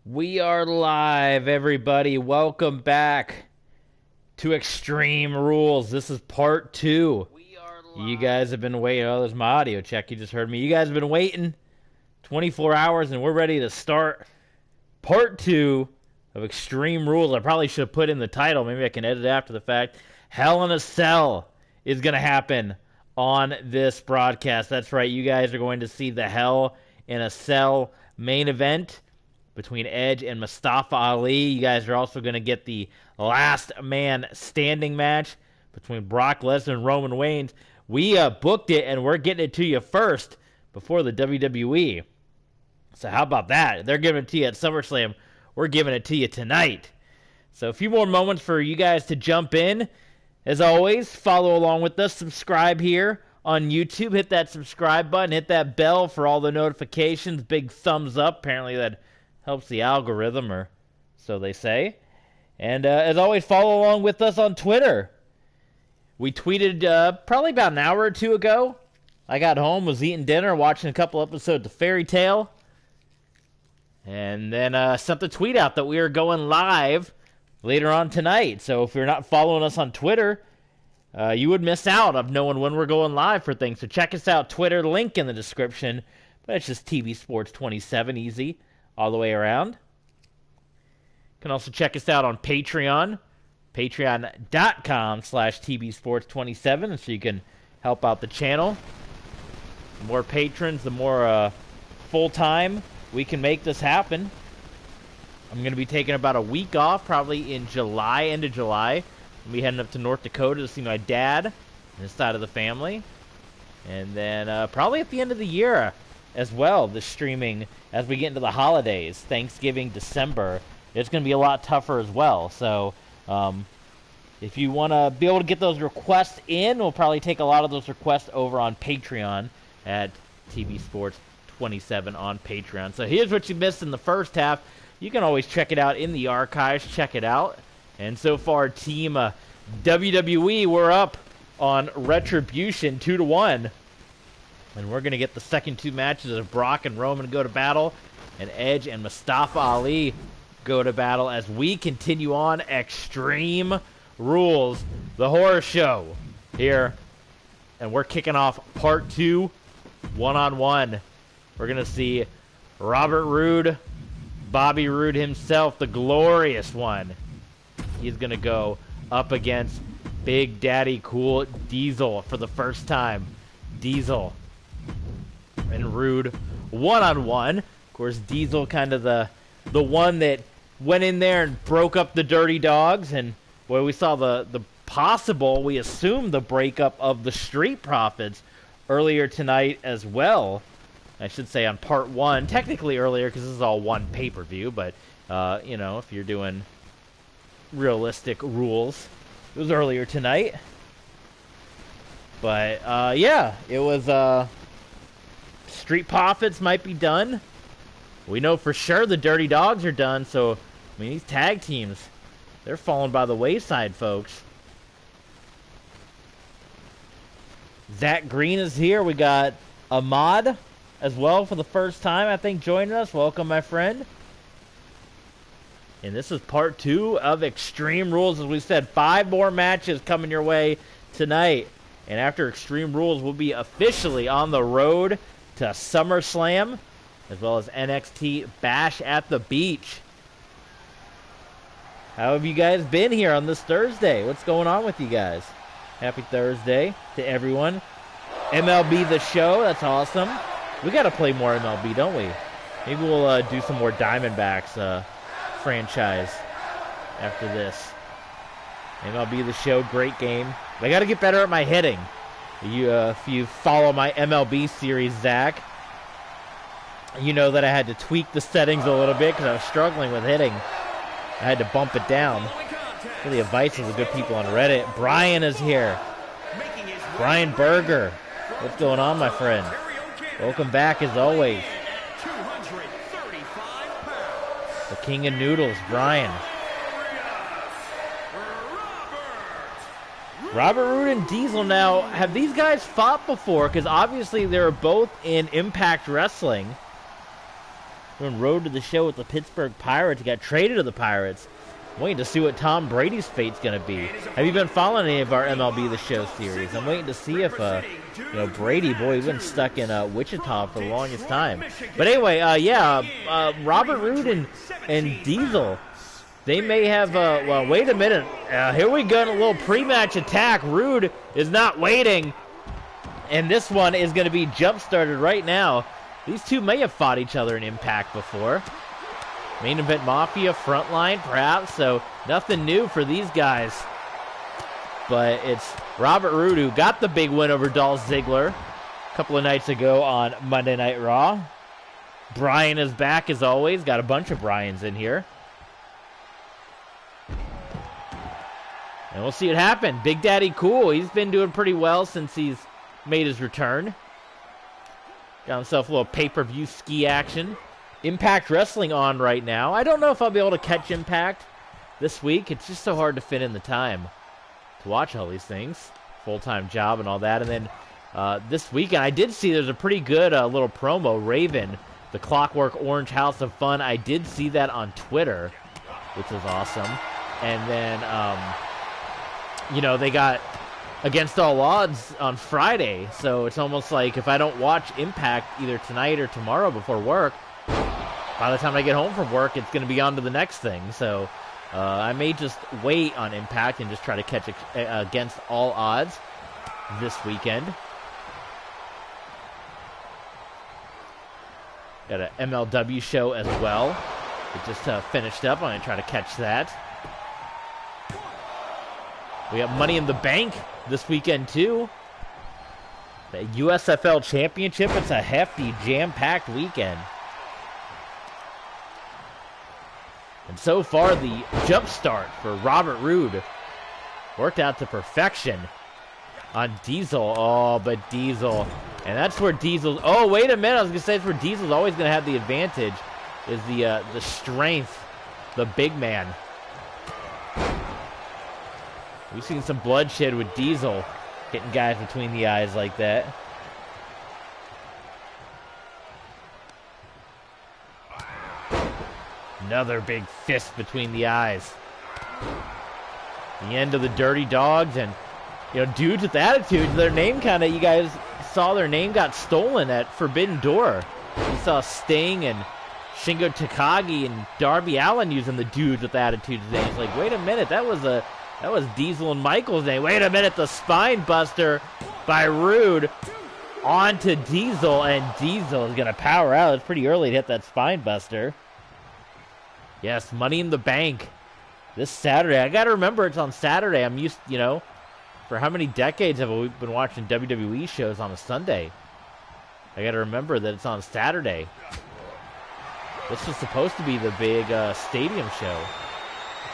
We are live, everybody. Welcome back to Extreme Rules. This is part 2. You guys have been waiting. Oh, there's my audio check. You just heard me. You guys have been waiting 24 hours, and we're ready to start part 2 of Extreme Rules. I probably should have put in the title. Maybe I can edit it after the fact. Hell in a Cell is going to happen on this broadcast. That's right. You guys are going to see the Hell in a Cell main event between Edge and Mustafa Ali. You guys are also going to get the last man standing match between Brock Lesnar and Roman Reigns. We booked it, and we're getting it to you first before the WWE. So how about that? They're giving it to you at SummerSlam. We're giving it to you tonight. So a few more moments for you guys to jump in. As always, follow along with us. Subscribe here on YouTube. Hit that subscribe button. Hit that bell for all the notifications. Big thumbs up. Apparently that helps the algorithm, or so they say. And as always, follow along with us on Twitter. We tweeted probably about an hour or two ago. I got home, was eating dinner, watching a couple episodes of Fairy Tale, and then sent the tweet out that we are going live later on tonight. So if you're not following us on Twitter, you would miss out of knowing when we're going live for things. So check us out, Twitter, link in the description. But it's just TV Sports 27, easy all the way around. You can also check us out on Patreon, patreon.com/TBSports27, so you can help out the channel. The more patrons, the more full-time we can make this happen. I'm going to be taking about a week off, probably in July, end of July. I'll be heading up to North Dakota to see my dad and his side of the family. And then probably at the end of the year as well, the streaming, as we get into the holidays, Thanksgiving, December, it's going to be a lot tougher as well. So if you want to be able to get those requests in, we'll probably take a lot of those requests over on Patreon at TV Sports 27 on Patreon. So here's what you missed in the first half. You can always check it out in the archives. Check it out. And so far, Team WWE, we're up on Retribution 2-1. And we're going to get the second two matches of Brock and Roman go to battle, and Edge and Mustafa Ali go to battle as we continue on Extreme Rules, the horror show here. And we're kicking off part 2, one-on-one. We're going to see Robert Roode, Bobby Roode himself, the glorious one. He's going to go up against Big Daddy Cool Diesel for the first time. Diesel and Roode one-on-one. Of course, Diesel kind of the one that went in there and broke up the Dirty Dogs, and where we saw the possible, we assume, the breakup of the Street Profits earlier tonight as well. I should say on part 1, technically earlier because this is all one pay-per-view, but you know, if you're doing realistic rules, it was earlier tonight. But yeah, it was Street Profits might be done. We know for sure the Dirty Dogs are done, so I mean, these tag teams, they're falling by the wayside, folks. Zach Green is here. We got Ahmad as well for the first time, I think, joining us. Welcome, my friend. And this is part 2 of Extreme Rules. As we said, 5 more matches coming your way tonight. And after Extreme Rules, we'll be officially on the road to SummerSlam, as well as NXT Bash at the Beach. How have you guys been here on this Thursday? What's going on with you guys? Happy Thursday to everyone. MLB The Show, that's awesome. We got to play more MLB, don't we? Maybe we'll do some more Diamondbacks franchise after this. MLB The Show, great game. I got to get better at my hitting. If you follow my MLB series, Zach, you know that I had to tweak the settings a little bit because I was struggling with hitting. I had to bump it down. For the advice of the good people on Reddit. Brian is here. Brian Berger. What's going on, my friend? Welcome back, as always. The King of Noodles, Brian. Robert Roode and Diesel. Now, have these guys fought before? Because obviously they're both in Impact Wrestling. doing Road to the Show with the Pittsburgh Pirates. He got traded to the Pirates. I'm waiting to see what Tom Brady's fate's going to be. Have you been following any of our MLB The Show series? I'm waiting to see if, Brady, boy, he's been stuck in Wichita for the longest time. But anyway, Robert Roode and Diesel, they may have, wait a minute. Here we go in a little pre-match attack. Roode is not waiting, and this one is going to be jump-started right now. These two may have fought each other in Impact before. Main Event Mafia, Frontline, perhaps, so nothing new for these guys. But it's Robert Roode who got the big win over Dolph Ziggler a couple of nights ago on Monday Night Raw. Bryan is back as always. Got a bunch of Bryans in here. And we'll see what happens. Big Daddy Cool, he's been doing pretty well since he's made his return. Got himself a little pay-per-view ski action. Impact Wrestling on right now. I don't know if I'll be able to catch Impact this week. It's just so hard to fit in the time to watch all these things. Full-time job and all that. And then this weekend, I did see there's a pretty good little promo. Raven, the Clockwork Orange House of Fun. I did see that on Twitter, which was awesome. And then, they got Against All Odds on Friday. So it's almost like if I don't watch Impact either tonight or tomorrow before work, by the time I get home from work, it's going to be on to the next thing. So I may just wait on Impact and just try to catch Against All Odds this weekend. Got an MLW show as well. It just finished up. I'm going to try to catch that. We have Money in the Bank this weekend, too. The USFL Championship. It's a hefty, jam-packed weekend. And so far, the jump start for Robert Roode worked out to perfection on Diesel. Oh, but Diesel. And that's where Diesel... Oh, wait a minute. I was going to say it's where Diesel's always going to have the advantage, is the strength, the big man. We've seen some bloodshed with Diesel hitting guys between the eyes like that. Another big fist between the eyes. The end of the Dirty Dogs, and dudes with attitudes. Their name you guys saw their name got stolen at Forbidden Door. You saw Sting and Shingo Takagi and Darby Allin using the dudes with attitudes names. Like, wait a minute, that was Diesel and Michael's name. Wait a minute, the Spine Buster by Roode onto Diesel, and Diesel is gonna power out. It's pretty early to hit that Spine Buster. Yes, Money in the Bank this Saturday. I got to remember it's on Saturday. I'm used, for how many decades have we been watching WWE shows on a Sunday? I got to remember that it's on Saturday. This was supposed to be the big stadium show.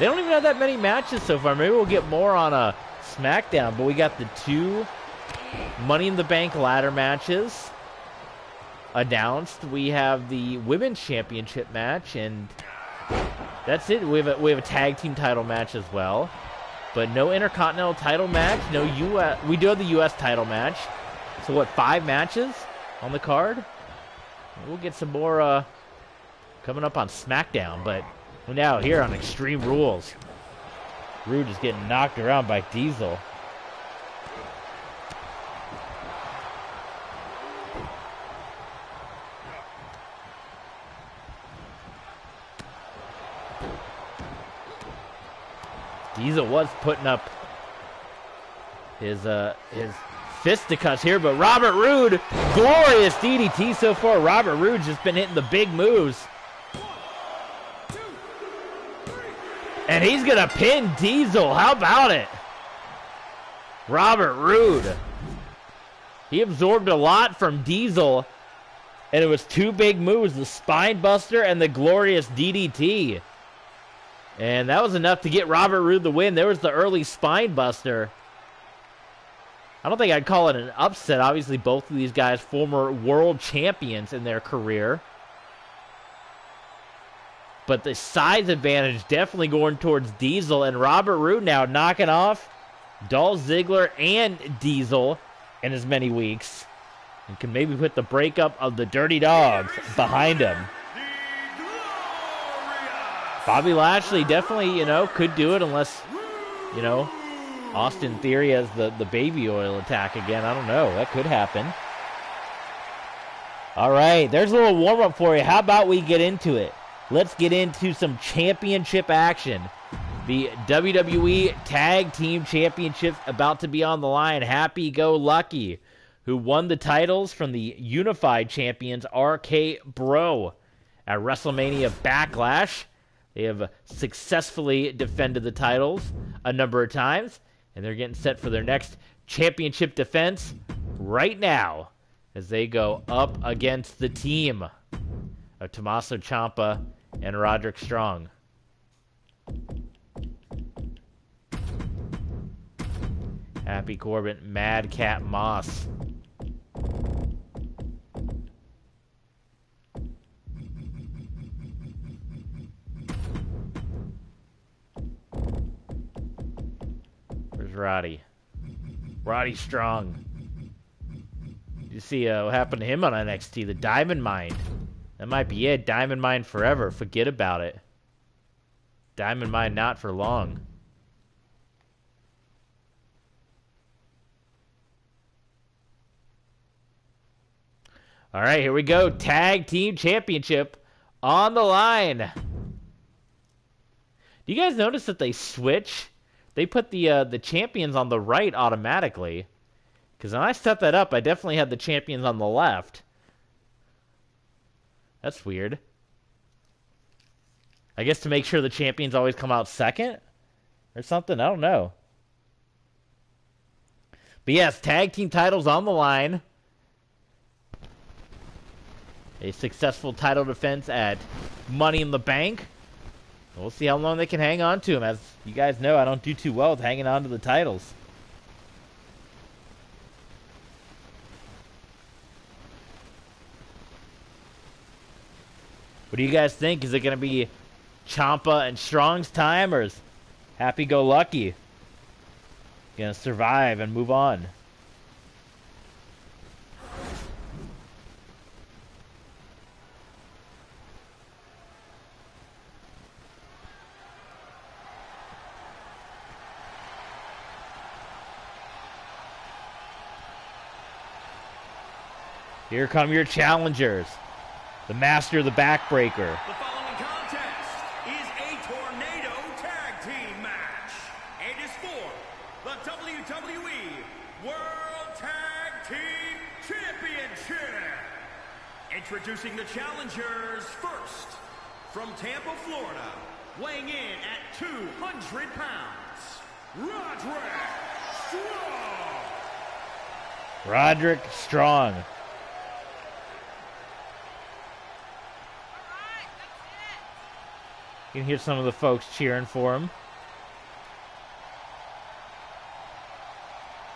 They don't even have that many matches so far. Maybe we'll get more on a SmackDown, but we got the 2 Money in the Bank ladder matches announced. We have the Women's Championship match, and that's it. We have a tag team title match as well, but no Intercontinental title match. No U.S. We do have the U.S. title match. So what? 5 matches on the card. We'll get some more coming up on SmackDown. But we're now here on Extreme Rules. Roode is getting knocked around by Diesel. Diesel was putting up his fisticuffs here, but Robert Roode, glorious DDT so far. Robert Roode's just been hitting the big moves. And he's going to pin Diesel. How about it? Robert Roode. He absorbed a lot from Diesel, and it was 2 big moves, the Spine Buster and the glorious DDT. And that was enough to get Robert Roode the win. There was the early Spine Buster. I don't think I'd call it an upset. Obviously, both of these guys former world champions in their career. But the size advantage definitely going towards Diesel. And Robert Roode now knocking off Dolph Ziggler and Diesel in as many weeks. And can maybe put the breakup of the Dirty Dogs behind him. Bobby Lashley definitely, you know, could do it unless, you know, Austin Theory has the baby oil attack again. I don't know. That could happen. All right, there's a little warm-up for you. How about we get into it? Let's get into some championship action. The WWE Tag Team Championship about to be on the line. Happy Go Lucky, who won the titles from the Unified Champions RK Bro at WrestleMania Backlash. They have successfully defended the titles a number of cimes, and they're getting set for their next championship defense right now as they go up against the team of Tommaso Ciampa and Roderick Strong. Happy Corbin, Madcap Moss. Where's Roddy? Roddy Strong. You see what happened to him on NXT, the Diamond Mine. That might be it. Diamond Mine forever. Forget about it. Diamond Mine not for long. All right, here we go. Tag Team Championship on the line. Do you guys notice that they switch? They put the champions on the right automatically. Because when I set that up, I definitely had the champions on the left. That's weird. I guess to make sure the champions always come out second? Or something? I don't know. But yes, tag team titles on the line. A successful title defense at Money in the Bank. We'll see how long they can hang on to them. As you guys know, I don't do too well with hanging on to the titles. What do you guys think? Is it going to be Ciampa and Strong's time, or is Happy Go Lucky going to survive and move on? Here come your challengers. The master of the backbreaker. The following contest is a tornado tag team match. It is for the WWE World Tag Team Championship. Introducing the challengers first. From Tampa, Florida, weighing in at 200 pounds, Roderick Strong. Roderick Strong. You can hear some of the folks cheering for him.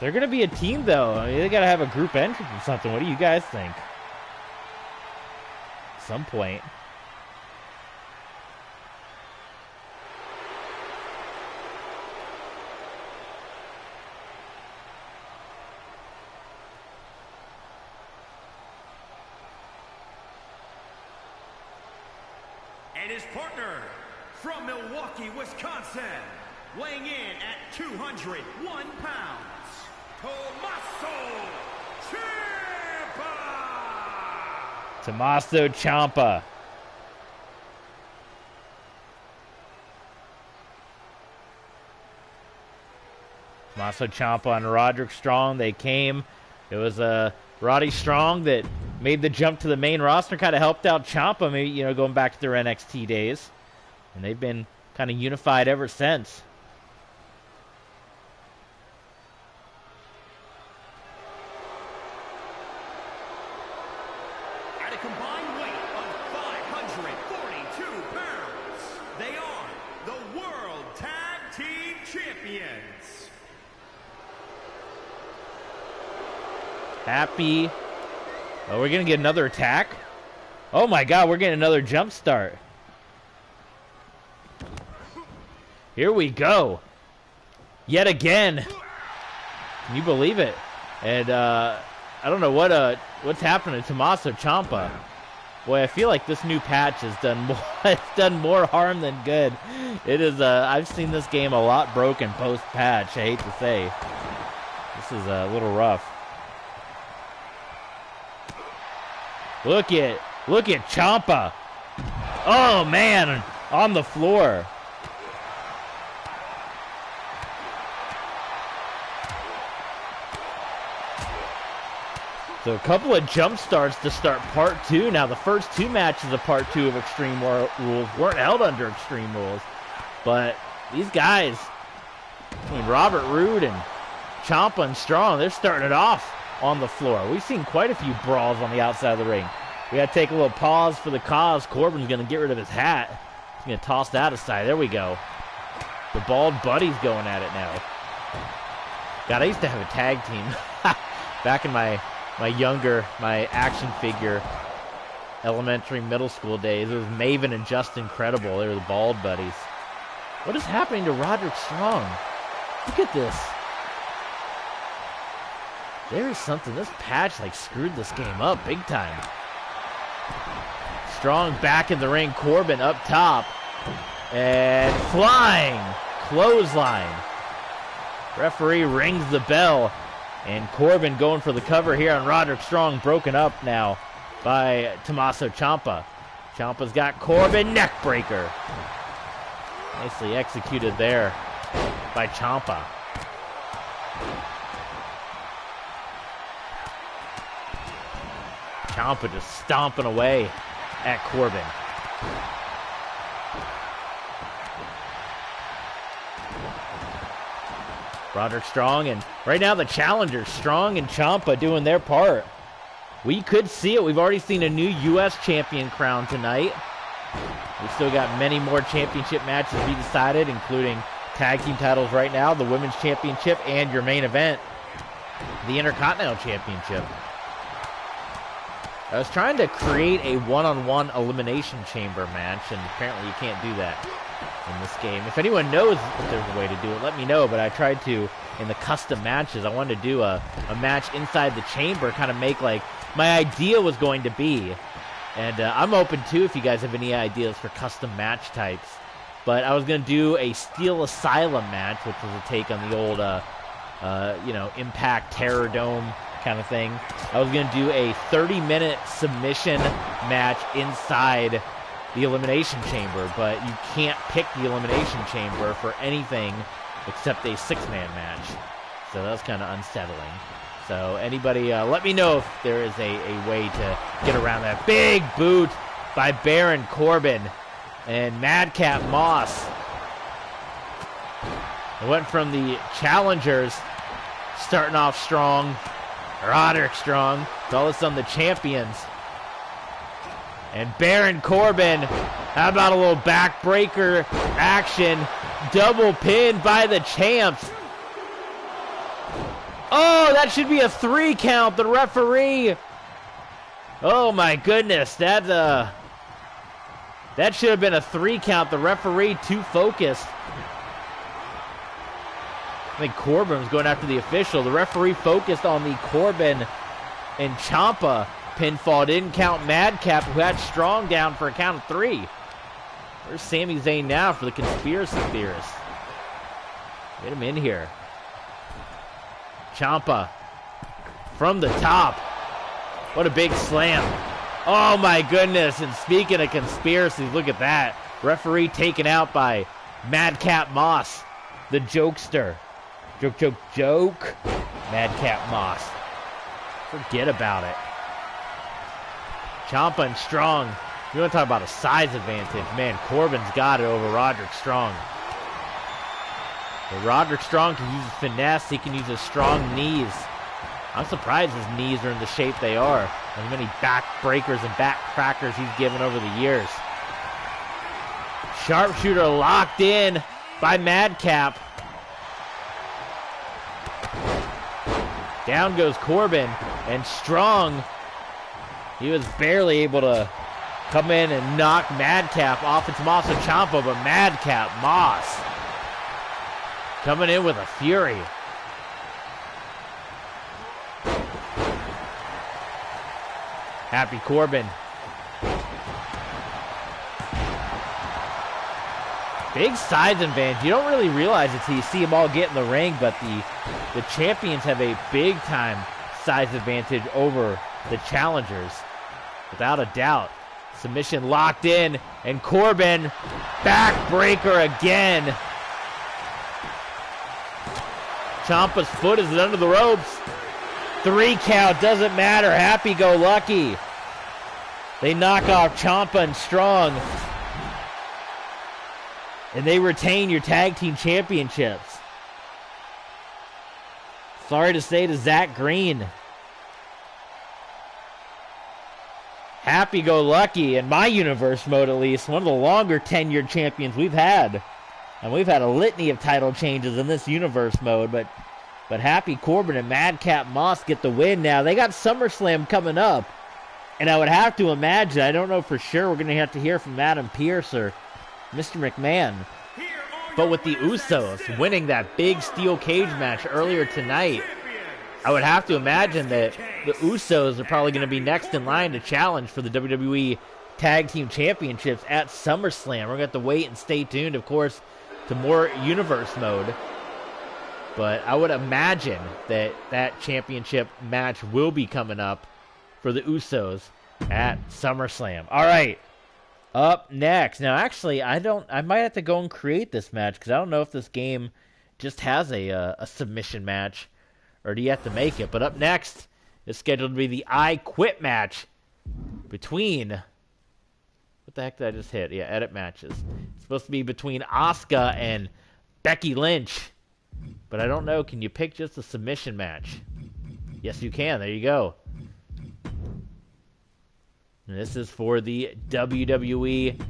They're going to be a team, though. I mean, they got to have a group entrance or something. What do you guys think? At some point. And his partner from Milwaukee, Wisconsin, weighing in at 201 pounds, Tommaso Ciampa. Tommaso Ciampa. Tommaso Ciampa and Roderick Strong, they came. It was Roddy Strong that made the jump to the main roster, kind of helped out Ciampa, maybe, you know, going back to their NXT days. And they've been kind of unified ever since. At a combined weight of 542 pounds, they are the World Tag Team Champions. Happy. Oh, we're going to get another attack? Oh my god, we're getting another jump start. Here we go. Yet again. Can you believe it? And I don't know what's happening to Tommaso Ciampa. Boy, I feel like this new patch has done more, it's done more harm than good. It is, I've seen this game a lot broken post-patch, I hate to say. This is a little rough. Look at Ciampa. Oh, man, on the floor. So a couple of jump starts to start part 2. Now, the first 2 matches of part 2 of Extreme Rules weren't held under Extreme Rules. But these guys, between Robert Roode and Ciampa and Strong, they're starting it off on the floor. We've seen quite a few brawls on the outside of the ring. We got to take a little pause for the cause. Corbin's going to get rid of his hat. He's going to toss that aside. There we go. The Bald Buddy's going at it now. God, I used to have a tag team back in my action figure elementary, middle school days. It was Maven and Just Incredible. They were the Bald Buddies. What is happening to Roderick Strong? Look at this. There is something. This patch like screwed this game up big time. Strong back in the ring. Corbin up top. And flying clothesline. Referee rings the bell. And Corbin going for the cover here on Roderick Strong. Broken up now by Tommaso Ciampa. Ciampa's got Corbin. Neck breaker. Nicely executed there by Ciampa. Ciampa just stomping away at Corbin. Roderick Strong, and right now the challengers, Strong and Ciampa, doing their part. We could see it. We've already seen a new U.S. champion crowned tonight. We've still got many more championship matches to be decided, including tag team titles right now, the Women's Championship, and your main event, the Intercontinental Championship. I was trying to create a one-on-one elimination chamber match, and apparently you can't do that in this game. If anyone knows if there's a way to do it, let me know, but I tried to, in the custom matches, I wanted to do a match inside the chamber, kind of make like my idea was going to be. And I'm open too if you guys have any ideas for custom match types. But I was going to do a Steel Asylum match, which was a take on the old, Impact Terror Dome kind of thing. I was going to do a 30-minute submission match inside the Elimination Chamber, but you can't pick the Elimination Chamber for anything except a 6-man match. So that's kind of unsettling. So anybody, let me know if there is a way to get around that. Big boot by Baron Corbin and Madcap Moss. It went from the challengers starting off strong, Roderick Strong, to all of a sudden the champions. And Baron Corbin, how about a little backbreaker action? Double pin by the champs. Oh, that should be a 3 count. The referee. Oh my goodness, that should have been a 3 count. The referee too focused. I think Corbin was going after the official. The referee focused on the Corbin and Ciampa pinfall. Didn't count Madcap, who had Strong down for a count of 3. Where's Sami Zayn now for the conspiracy theorists? Get him in here. Ciampa from the top. What a big slam. Oh my goodness. And speaking of conspiracies, look at that. Referee taken out by Madcap Moss, the jokester. Joke. Madcap Moss. Forget about it. Ciampa and Strong. You want to talk about a size advantage. Man, Corbin's got it over Roderick Strong. But Roderick Strong can use his finesse. He can use his strong knees. I'm surprised his knees are in the shape they are. As many back breakers and back crackers he's given over the years. Sharpshooter locked in by Madcap. Down goes Corbin, and Strong, he was barely able to come in and knock Madcap off of Tommaso Ciampa, but Madcap Moss coming in with a fury. Happy Corbin Big size advantage. You don't really realize it till you see them all get in the ring, but the champions have a big-time size advantage over the challengers. Without a doubt. Submission locked in, and Corbin, backbreaker again. Ciampa's foot is under the ropes. 3 count, doesn't matter. Happy-go-lucky. They knock off Ciampa and Strong. And they retain your tag team championships. Sorry to say to Zach Green. Happy-go-lucky, in my universe mode at least, one of the longer tenured champions we've had. And we've had a litany of title changes in this universe mode, but Happy Corbin and Madcap Moss get the win now. They got SummerSlam coming up. And I would have to imagine, I don't know for sure, we're going to have to hear from Adam Pearce or Mr. McMahon. But with the Usos winning that big steel cage match earlier tonight, I would have to imagine that the Usos are probably going to be next in line to challenge for the WWE Tag Team Championships at SummerSlam. We're going to have to wait and stay tuned, of course, to more universe mode. But I would imagine that that championship match will be coming up for the Usos at SummerSlam. All right, up next. Now, actually, I might have to go and create this match because I don't know if this game just has a submission match. Or do you have to make it? But up next is scheduled to be the I Quit match between... What the heck did I just hit? Yeah, edit matches. It's supposed to be between Asuka and Becky Lynch. But I don't know. Can you pick just a submission match? Yes, you can. There you go. And this is for the WWE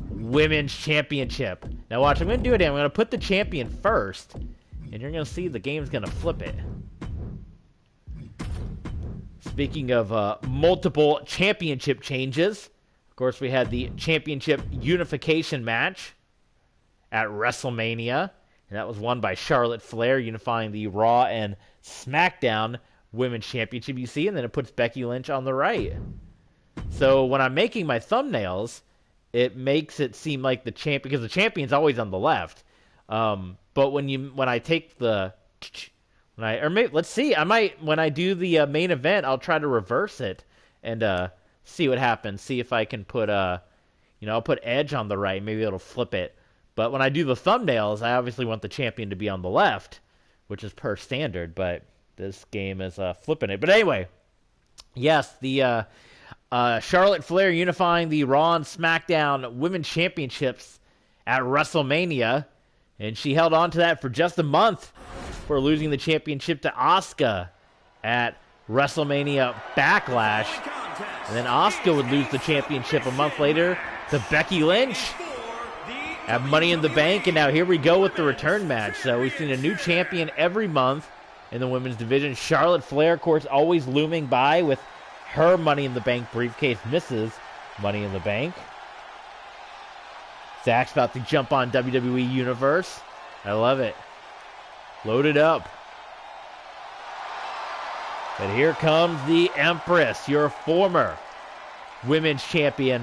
Women's Championship. Now watch, I'm going to do it. I'm going to put the champion first. And you're going to see the game's going to flip it. Speaking of multiple championship changes, of course, we had the championship unification match at WrestleMania, and that was won by Charlotte Flair, unifying the Raw and SmackDown Women's Championship, you see, and then it puts Becky Lynch on the right. So when I'm making my thumbnails, it makes it seem like the champ, because the champion's always on the left. But when I take the... let's see. I might, when I do the main event, I'll try to reverse it and see what happens. See if I can put I'll put Edge on the right. Maybe it'll flip it. But when I do the thumbnails, I obviously want the champion to be on the left, which is per standard. But this game is flipping it. But anyway, yes, the Charlotte Flair unifying the Raw and SmackDown Women's Championships at WrestleMania, and she held on to that for just a month. For losing the championship to Asuka at WrestleMania Backlash. And then Asuka would lose the championship a month later to Becky Lynch at Money in the Bank. And now here we go with the return match. So we've seen a new champion every month in the women's division. Charlotte Flair, of course, always looming by with her Money in the Bank briefcase. Misses Money in the Bank. Zach's about to jump on WWE Universe. I love it. Loaded up. But here comes the Empress, your former women's champion.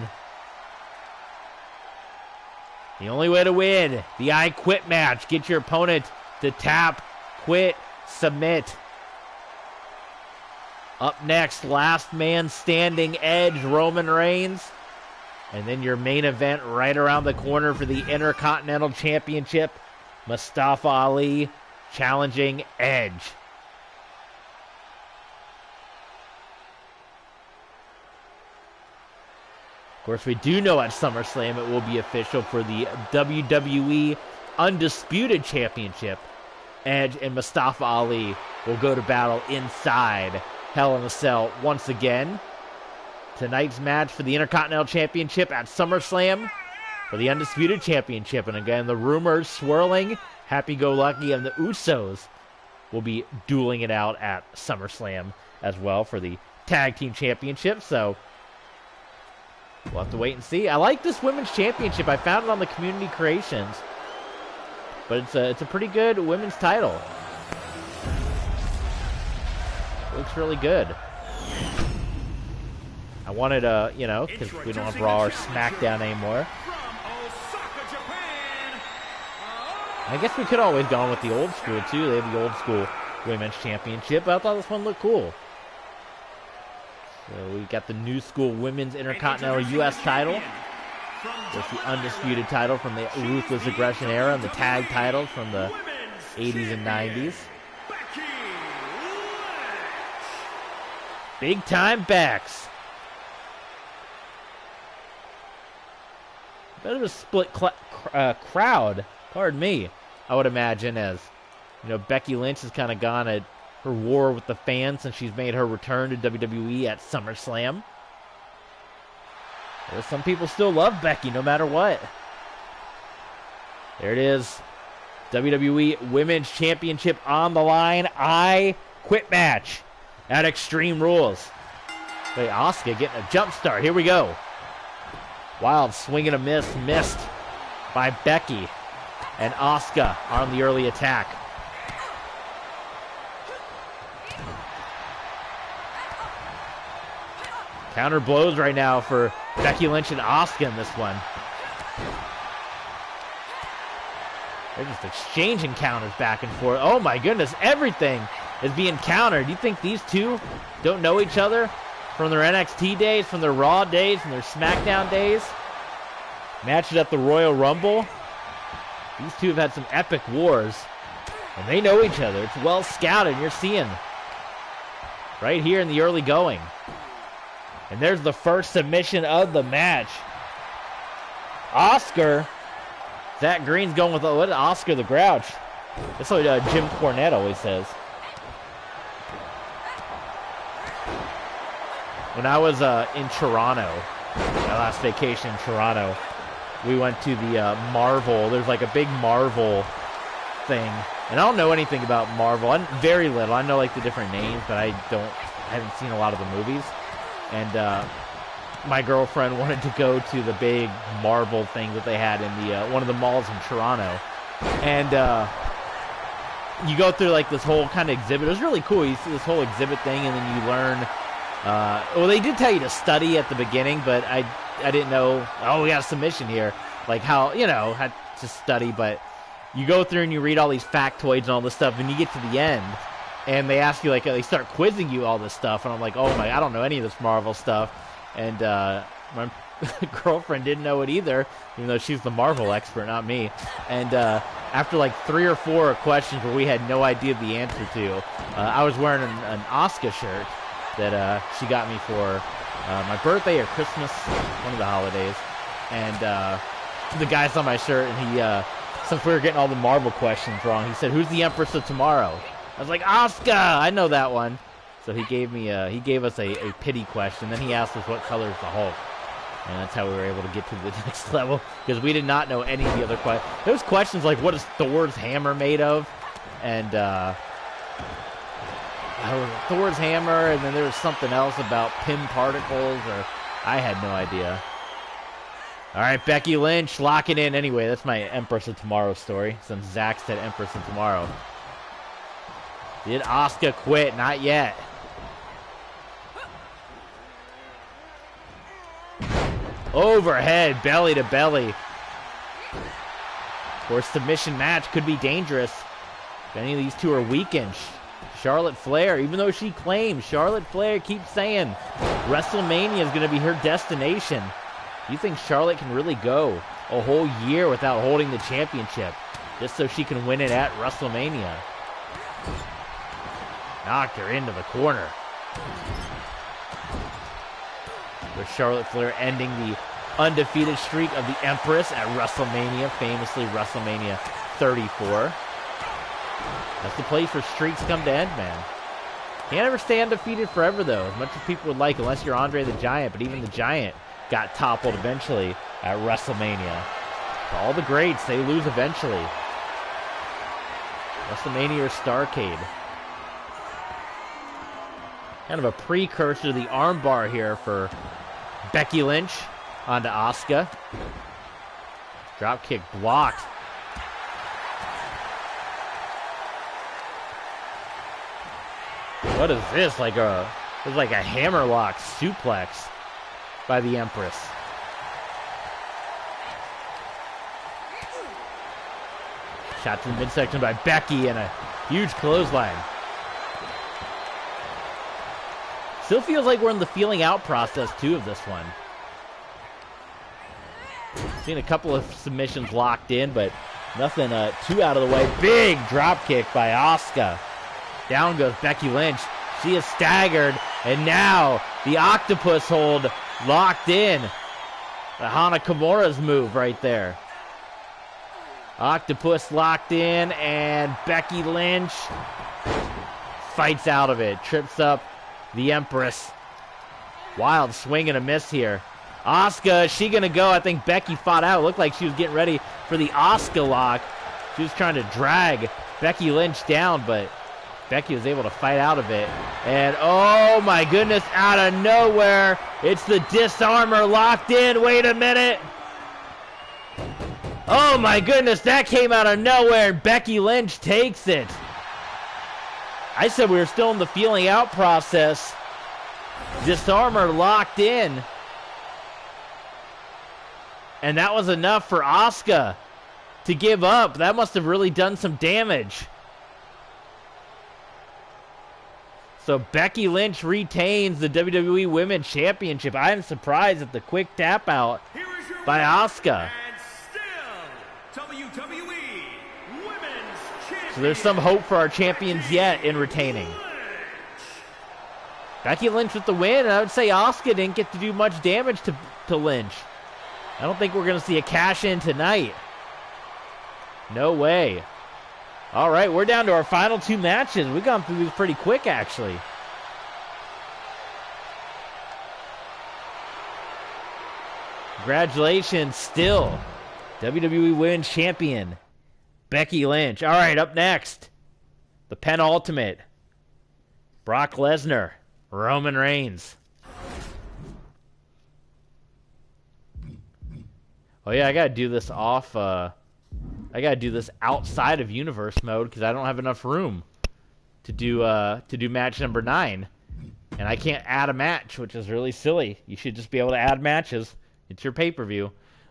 The only way to win the I Quit match. Get your opponent to tap, quit, submit. Up next, last man standing, Edge, Roman Reigns. And then your main event right around the corner for the Intercontinental Championship. Mustafa Ali challenging Edge. Of course, we do know at SummerSlam it will be official for the WWE Undisputed Championship. Edge and Mustafa Ali will go to battle inside Hell in a Cell once again. Tonight's match for the Intercontinental Championship at SummerSlam for the Undisputed Championship. And again, the rumors swirling. Happy-go-lucky and the Usos will be dueling it out at SummerSlam as well for the Tag Team Championship. So we'll have to wait and see. I like this Women's Championship. I found it on the Community Creations. But it's a pretty good women's title. Looks really good. I wanted a, because we don't have Raw or SmackDown anymore. I guess we could always gone with the old school, too. They have the old school women's championship, but I thought this one looked cool. So we got the new school women's intercontinental U.S. title. There's the undisputed title from the Ruthless Aggression era and the tag titles from the 80s and 90s. Big time backs. Bit of a split crowd, pardon me, I would imagine, as you know, Becky Lynch has kind of gone at her war with the fans since she's made her return to WWE at SummerSlam. There's some people still love Becky no matter what. There it is. WWE Women's Championship on the line. I Quit match at Extreme Rules. Wait, Asuka getting a jump start. Here we go. Wild swing and a miss. Missed by Becky. And Asuka on the early attack. Counter blows right now for Becky Lynch and Asuka in this one. They're just exchanging counters back and forth. Oh my goodness, everything is being countered. You think these two don't know each other from their NXT days, from their Raw days, from their SmackDown days? Matches at the Royal Rumble. These two have had some epic wars, and they know each other. It's well scouted. You're seeing right here in the early going. And there's the first submission of the match. Oscar. Zach Green's going with, what is Oscar the Grouch? That's what Jim Cornette always says. When I was in Toronto, my last vacation in Toronto, we went to the Marvel. There's like a big Marvel thing. And I don't know anything about Marvel. I'm very little. I know like the different names, but I haven't seen a lot of the movies. And my girlfriend wanted to go to the big Marvel thing that they had in the one of the malls in Toronto. And you go through like this whole kind of exhibit. It was really cool. You see this whole exhibit thing, and then you learn. Well, they did tell you to study at the beginning, but I didn't know. Oh, we got a submission here. Like how, you know, had to study. But you go through and you read all these factoids and all this stuff, and you get to the end. And they ask you, like, they start quizzing you all this stuff. And I'm like, oh my, I don't know any of this Marvel stuff. And my girlfriend didn't know it either, even though she's the Marvel expert, not me. And after like 3 or 4 questions where we had no idea the answer to, I was wearing an Asuka shirt that she got me for my birthday or Christmas, one of the holidays. And the guy saw my shirt, and he, since we were getting all the Marvel questions wrong, he said, "Who's the Empress of Tomorrow?" I was like, Asuka! I know that one. So he gave us a pity question. Then he asked us what color is the Hulk. And that's how we were able to get to the next level, because we did not know any of the other questions. There was questions like, what is Thor's hammer made of? And Thor's hammer, and then there was something else about Pym particles, or I had no idea. All right, Becky Lynch locking in. Anyway, that's my Empress of Tomorrow story, since Zach said Empress of Tomorrow. Did Asuka quit? Not yet. Overhead, belly to belly. Of course, submission match could be dangerous if any of these two are weakened. Charlotte Flair, even though she claims, Charlotte Flair keeps saying WrestleMania is going to be her destination. Do you think Charlotte can really go a whole year without holding the championship just so she can win it at WrestleMania? Knocked her into the corner. With Charlotte Flair ending the undefeated streak of the Empress at WrestleMania, famously WrestleMania 34. That's the place where streaks come to end, man. Can't ever stay undefeated forever, though, as much as people would like, unless you're Andre the Giant. But even the Giant got toppled eventually at WrestleMania. All the greats, they lose eventually. WrestleMania or Starrcade. Kind of a precursor to the armbar here for Becky Lynch onto Asuka. Dropkick blocked. What is this? It's like a hammerlock suplex by the Shot to the midsection by Becky and a huge clothesline. Still feels like we're in the feeling out process, too, of this one. Seen a couple of submissions locked in, but nothing too out of the way. Big drop kick by Asuka. Down goes Becky Lynch. She is staggered, and now the octopus hold locked in. The Hana Kimura's move right there. Octopus locked in, and Becky Lynch fights out of it. Trips up the Empress. Wild swing and a miss here. Asuka, is she going to go? I think Becky fought out. It looked like she was getting ready for the Asuka lock. She was trying to drag Becky Lynch down, but Becky was able to fight out of it. And oh my goodness, out of nowhere, it's the disarmer locked in. Wait a minute. Oh my goodness, that came out of nowhere, and Becky Lynch takes it. I said we were still in the feeling out process. Disarmer locked in. And that was enough for Asuka to give up. That must have really done some damage. So Becky Lynch retains the WWE Women's Championship. I am surprised at the quick tap out by Asuka. WWE Women's Champion. So there's some hope for our champions yet in retaining. Becky Lynch with the win, and I would say Asuka didn't get to do much damage to Lynch. I don't think we're going to see a cash-in tonight. No way. All right, we're down to our final two matches. We've gone through these pretty quick, actually. Congratulations, still WWE Women's Champion, Becky Lynch. All right, up next, the penultimate, Brock Lesnar, Roman Reigns. Oh yeah, I gotta do this off. I gotta do this outside of universe mode because I don't have enough room to do match number 9, and I can't add a match, which is really silly. You should just be able to add matches. It's your pay-per-view.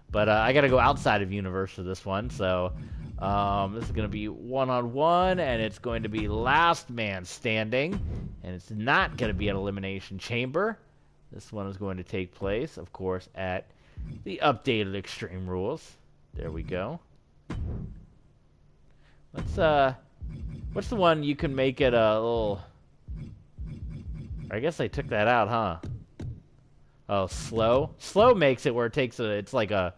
But I got to go outside of universe for this one. So this is going to be one-on-one, and it's going to be last man standing. And it's not going to be an elimination chamber. This one is going to take place, of course, at the updated Extreme Rules. There we go. Let's, what's the one you can make it a little... I guess they took that out, huh? Oh, slow? Slow makes it where it takes it's like a,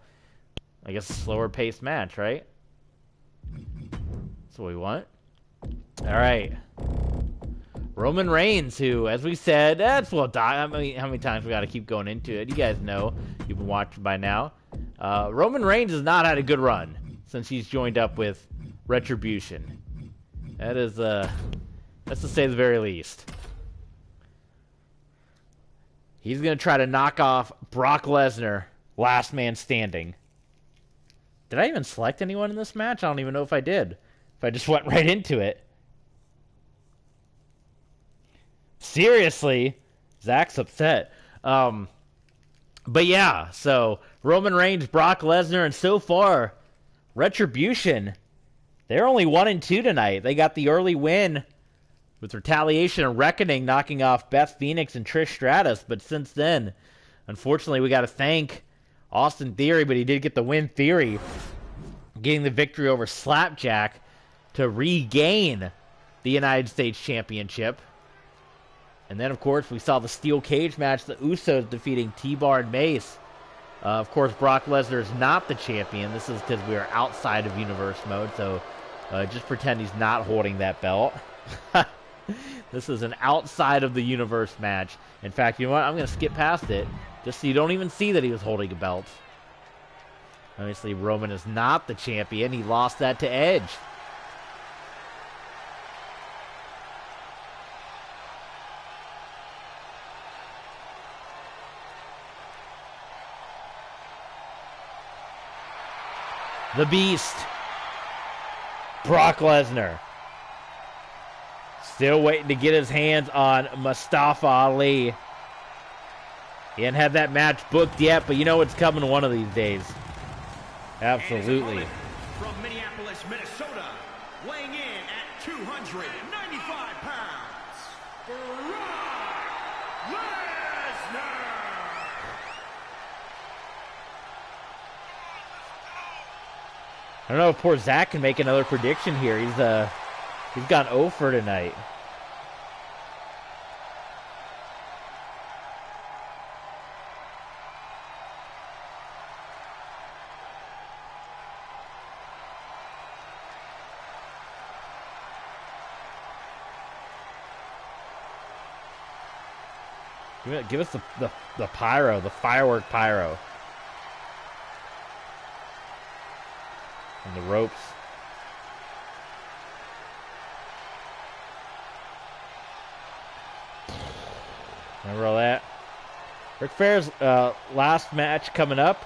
I guess, a slower paced match, right? That's what we want. All right. Roman Reigns, who, as we said, that's well done. I mean, how many times we got to keep going into it? You guys know. You've been watching by now. Roman Reigns has not had a good run since he's joined up with Retribution. That is, that's to say the very least. He's going to try to knock off Brock Lesnar, last man standing. Did I even select anyone in this match? I don't even know if I did. If I just went right into it. Seriously, Zach's upset. But yeah, so Roman Reigns, Brock Lesnar, and so far, Retribution, they're only 1-2 tonight. They got the early win with Retaliation and Reckoning knocking off Beth Phoenix and Trish Stratus. But since then, unfortunately, we got to thank Austin Theory, but he did get the win. Theory getting the victory over Slapjack to regain the United States Championship. And then, of course, we saw the steel cage match, the Usos defeating T-Bar and Mace. Of course, Brock Lesnar is not the champion. This is because we are outside of universe mode, so just pretend he's not holding that belt. This is an outside of the universe match. In fact, you know what? I'm going to skip past it just so you don't even see that he was holding a belt. Obviously, Roman is not the champion. He lost that to Edge. The Beast, Brock Lesnar. Still waiting to get his hands on Mustafa Ali. He hadn't had that match booked yet, but you know it's coming one of these days. Absolutely. From Minneapolis, Minnesota, weighing in at 295 pounds, Brock Lesnar. I don't know if poor Zach can make another prediction here. He's gone 0 for tonight. Give us the pyro, the firework pyro. And the ropes. Remember all that? Ric Flair's last match coming up.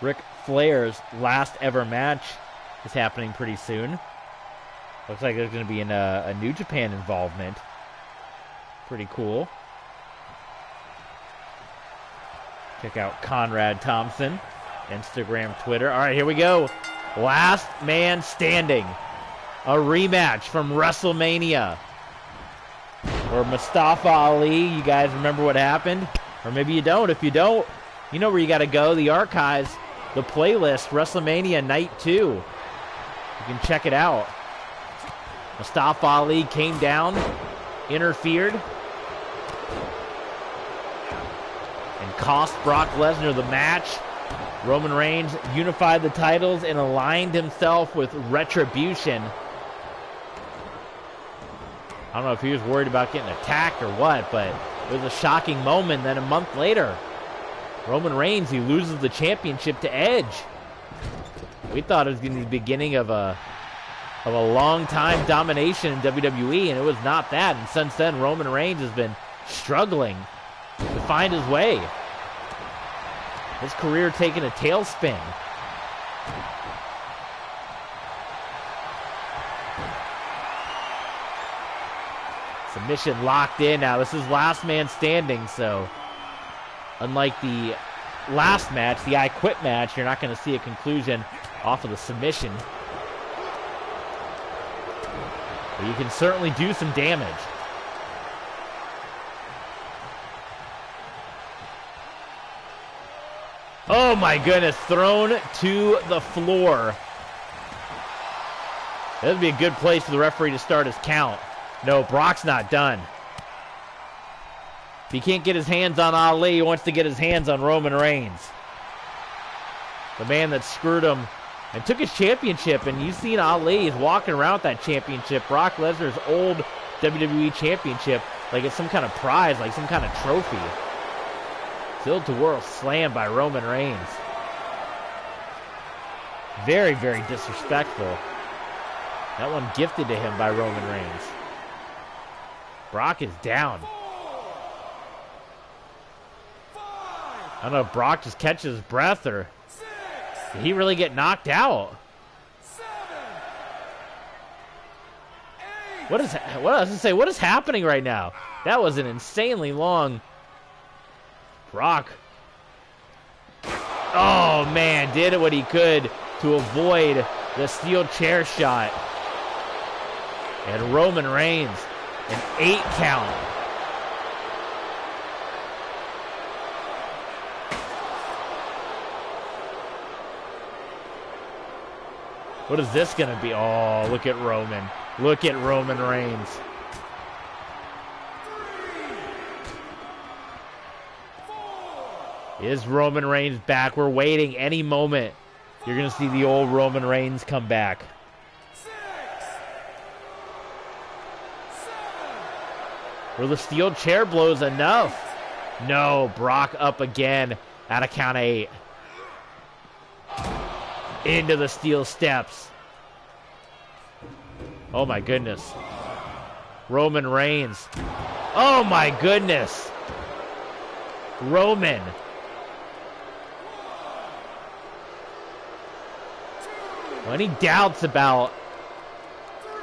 Ric Flair's last ever match is happening pretty soon. Looks like there's going to be a New Japan involvement. Pretty cool. Check out Conrad Thompson, Instagram, Twitter. All right, here we go. Last man standing. A rematch from WrestleMania. Or Mustafa Ali. You guys remember what happened? Or maybe you don't. If you don't, you know where you got to go. The archives, the playlist, WrestleMania Night 2. You can check it out. Mustafa Ali came down, interfered, and cost Brock Lesnar the match. Roman Reigns unified the titles and aligned himself with Retribution. I don't know if he was worried about getting attacked or what, but it was a shocking moment. Then a month later, Roman Reigns, he loses the championship to Edge. We thought it was going to be the beginning of a long-time domination in WWE, and it was not that. And since then, Roman Reigns has been struggling to find his way. His career taking a tailspin. Submission locked in now. This is last man standing, so unlike the last match, the I Quit match, you're not going to see a conclusion off of the submission. But you can certainly do some damage. Oh my goodness, thrown to the floor. That would be a good place for the referee to start his count. No, Brock's not done. If he can't get his hands on Ali, he wants to get his hands on Roman Reigns. The man that screwed him and took his championship. And you've seen Ali, he's walking around with that championship. Brock Lesnar's old WWE championship, like it's some kind of prize, like some kind of trophy. Tilt-to-whirl slam by Roman Reigns. Very, very disrespectful. That one gifted to him by Roman Reigns. Brock is down. I don't know if Brock just catches his breath or did he really get knocked out? What is happening right now? That was an insanely long Brock. Oh man, did what he could to avoid the steel chair shot. And Roman Reigns, an 8 count. What is this going to be? Oh, look at Roman. Look at Roman Reigns. Is Roman Reigns back? We're waiting any moment. You're going to see the old Roman Reigns come back. 6, 7. Were the steel chair blows enough? No, Brock up again at a count of 8. Into the steel steps. Oh my goodness. Roman Reigns. Oh my goodness. Roman. Any doubts about,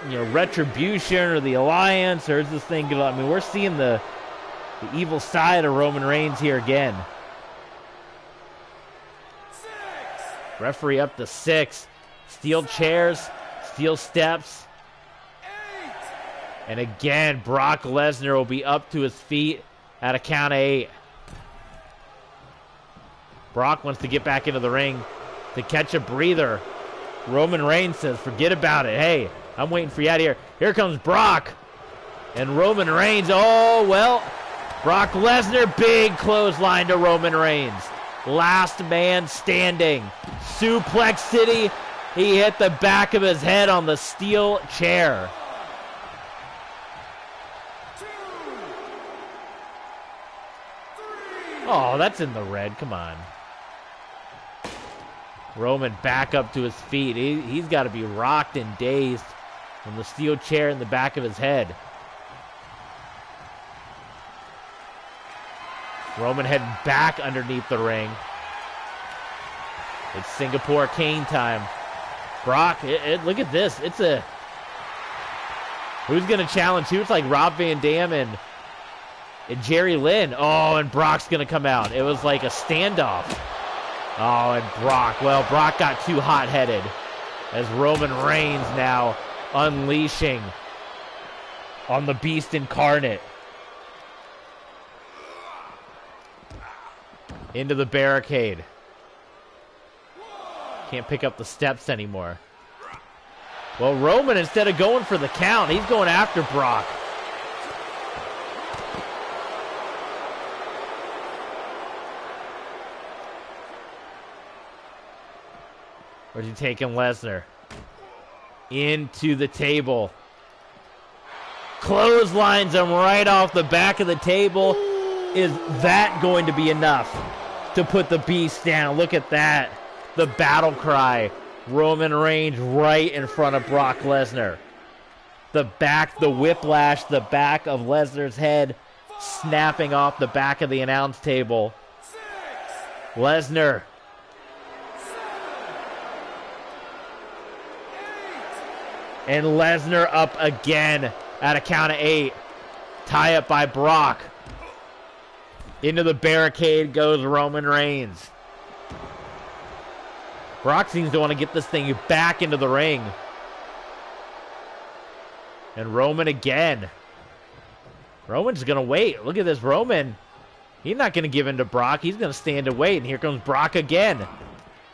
Retribution or the Alliance, or is this thing good? I mean, we're seeing the evil side of Roman Reigns here again. 6. Referee up to 6. Steel chairs, steel steps. And again, Brock Lesnar will be up to his feet at a count of 8. Brock wants to get back into the ring to catch a breather. Roman Reigns says, forget about it. Hey, I'm waiting for you out of here. Here comes Brock. And Roman Reigns, oh, well, Brock Lesnar, big clothesline to Roman Reigns. Last man standing. Suplex City. He hit the back of his head on the steel chair. Oh, that's in the red. Come on. Roman back up to his feet. He's got to be rocked and dazed from the steel chair in the back of his head. Roman heading back underneath the ring. It's Singapore Cane time. Brock, look at this. It's a... Who's going to challenge who? It's like Rob Van Dam and Jerry Lynn. Oh, and Brock's going to come out. It was like a standoff. Oh, and Brock. Well, Brock got too hot-headed as Roman Reigns now unleashing on the Beast Incarnate. Into the barricade. Can't pick up the steps anymore. Well, Roman, instead of going for the count, he's going after Brock. Where's he taking Lesnar? Into the table. Clotheslines him right off the back of the table. Is that going to be enough to put the Beast down? Look at that. The battle cry. Roman Reigns right in front of Brock Lesnar. The whiplash, the back of Lesnar's head snapping off the back of the announce table. Lesnar. And Lesnar up again at a count of 8. Tie up by Brock. Into the barricade goes Roman Reigns. Brock seems to want to get this thing back into the ring. And Roman again. Roman's going to wait. Look at this. Roman, he's not going to give in to Brock. He's going to stand and wait. And here comes Brock again.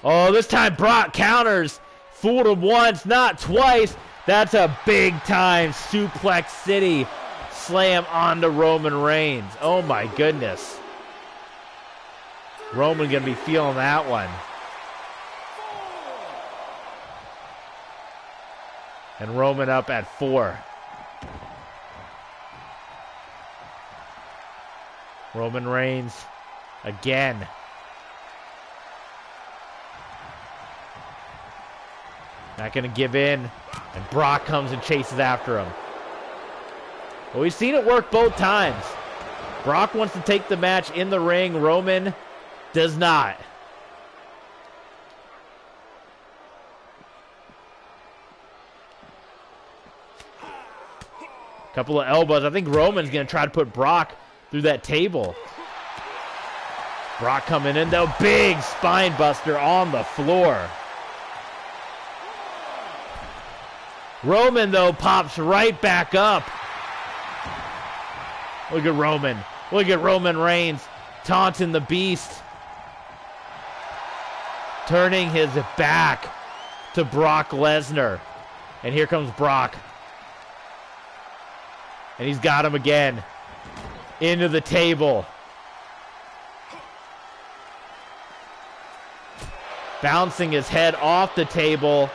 Oh, this time Brock counters. Fooled him once, not twice. That's a big-time Suplex City slam onto Roman Reigns. Oh, my goodness. Roman going to be feeling that one. And Roman up at 4. Roman Reigns again. Not going to give in. And Brock comes and chases after him. Well, we've seen it work both times. Brock wants to take the match in the ring. Roman does not. Couple of elbows. I think Roman's going to try to put Brock through that table. Brock coming in, though. Big spine buster on the floor. Roman, though, pops right back up. Look at Roman. Look at Roman Reigns taunting the Beast. Turning his back to Brock Lesnar. And here comes Brock. And he's got him again. Into the table. Bouncing his head off the table.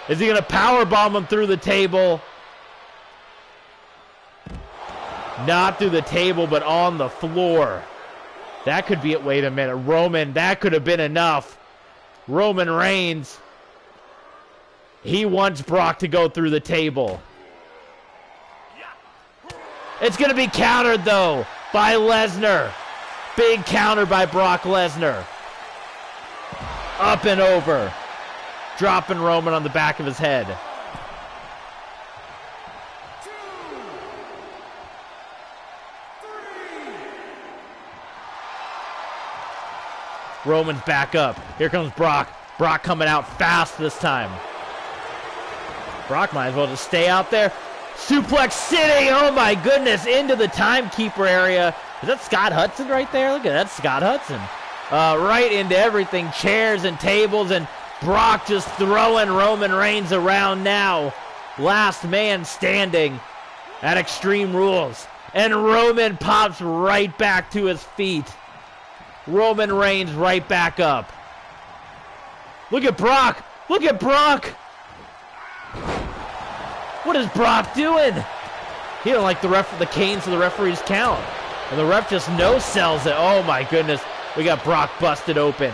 Is he going to powerbomb him through the table? Not through the table, but on the floor. That could be it. Wait a minute. Roman, that could have been enough. Roman Reigns. He wants Brock to go through the table. It's going to be countered, though, by Lesnar. Big counter by Brock Lesnar. Up and over. Dropping Roman on the back of his head. Roman's back up. Here comes Brock. Brock coming out fast this time. Brock might as well just stay out there. Suplex City, oh my goodness, into the timekeeper area. Is that Scott Hudson right there? Look at that, Scott Hudson. Right into everything, chairs and tables, and Brock just throwing Roman Reigns around now. Last man standing at Extreme Rules. And Roman pops right back to his feet. Roman Reigns right back up. Look at Brock. Look at Brock. What is Brock doing? He don't like the canes of the referee's count. And the ref just no-sells it. Oh my goodness. We got Brock busted open.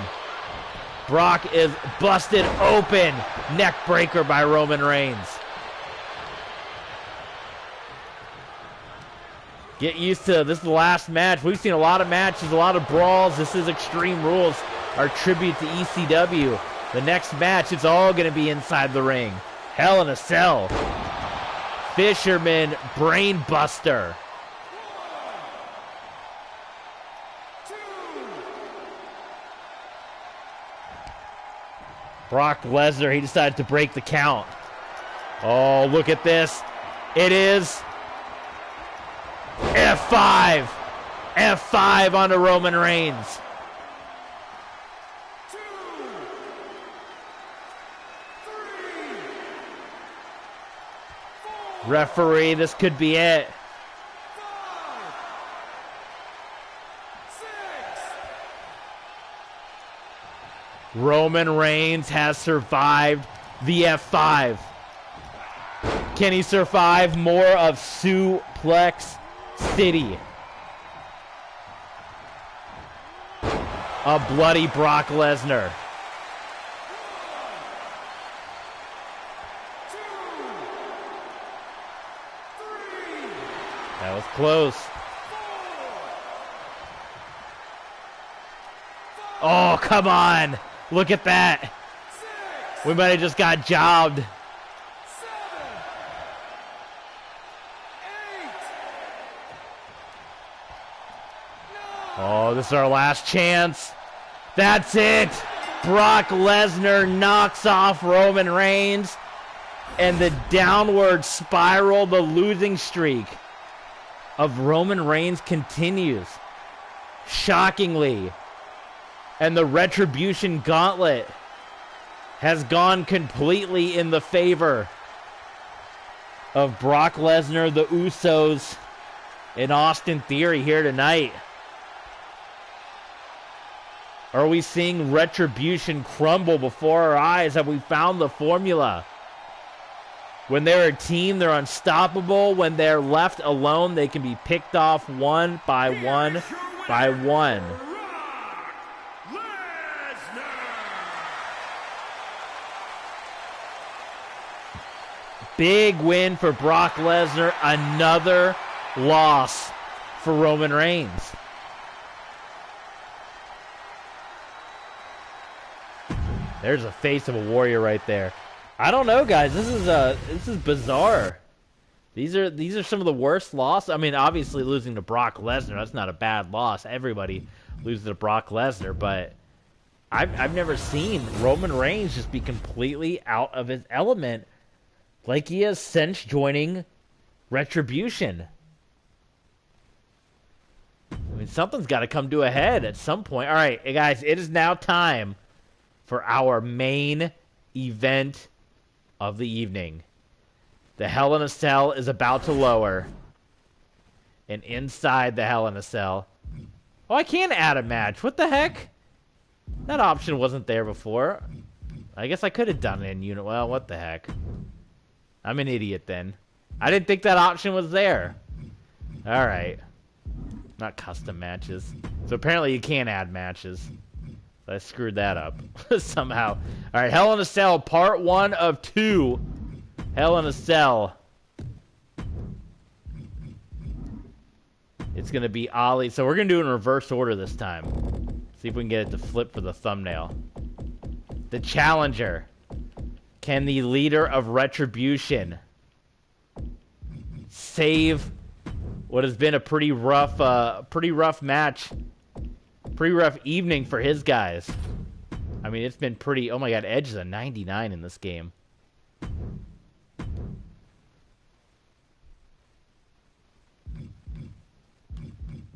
Brock is busted open. Neck breaker by Roman Reigns. Get used to this is the last match. We've seen a lot of matches, a lot of brawls. This is Extreme Rules, our tribute to ECW. The next match, it's all going to be inside the ring. Hell in a Cell. Fisherman Brainbuster. Brock Lesnar, he decided to break the count. Oh, look at this. It is F5. F5 onto Roman Reigns. Referee, this could be it. 5, 6. Roman Reigns has survived the F5. Can he survive more of Suplex City? A bloody Brock Lesnar. 2, 3. That was close. 4, 5. Oh, come on. Look at that. 6. We might have just got jobbed. 7, 8. 9. Oh, this is our last chance. That's it. Brock Lesnar knocks off Roman Reigns. And the downward spiral, the losing streak of Roman Reigns continues. Shockingly. And the Retribution Gauntlet has gone completely in the favor of Brock Lesnar, the Usos, and Austin Theory here tonight. Are we seeing Retribution crumble before our eyes? Have we found the formula? When they're a team, they're unstoppable. When they're left alone, they can be picked off one by one by one. Big win for Brock Lesnar. Another loss for Roman Reigns. There's a face of a warrior right there. I don't know, guys. This is bizarre. These are some of the worst losses. I mean, obviously losing to Brock Lesnar, that's not a bad loss. Everybody loses to Brock Lesnar, but I've never seen Roman Reigns just be completely out of his element like he is since joining Retribution. I mean, something's got to come to a head at some point. All right, hey guys, it is now time for our main event of the evening. The Hell in a Cell is about to lower. And inside the Hell in a Cell... Oh, I can add a match. What the heck? That option wasn't there before. I guess I could have done it in unit. Well, what the heck? I'm an idiot then. I didn't think that option was there. Alright. Not custom matches. So apparently you can't add matches. I screwed that up somehow. All right, Hell in a Cell, part 1 of 2. Hell in a Cell. It's going to be Ali. So we're going to do it in reverse order this time. See if we can get it to flip for the thumbnail. The challenger. Can the leader of Retribution save what has been a pretty rough match? Pretty rough evening for his guys. I mean, it's been pretty... Oh my god, Edge is a 99 in this game.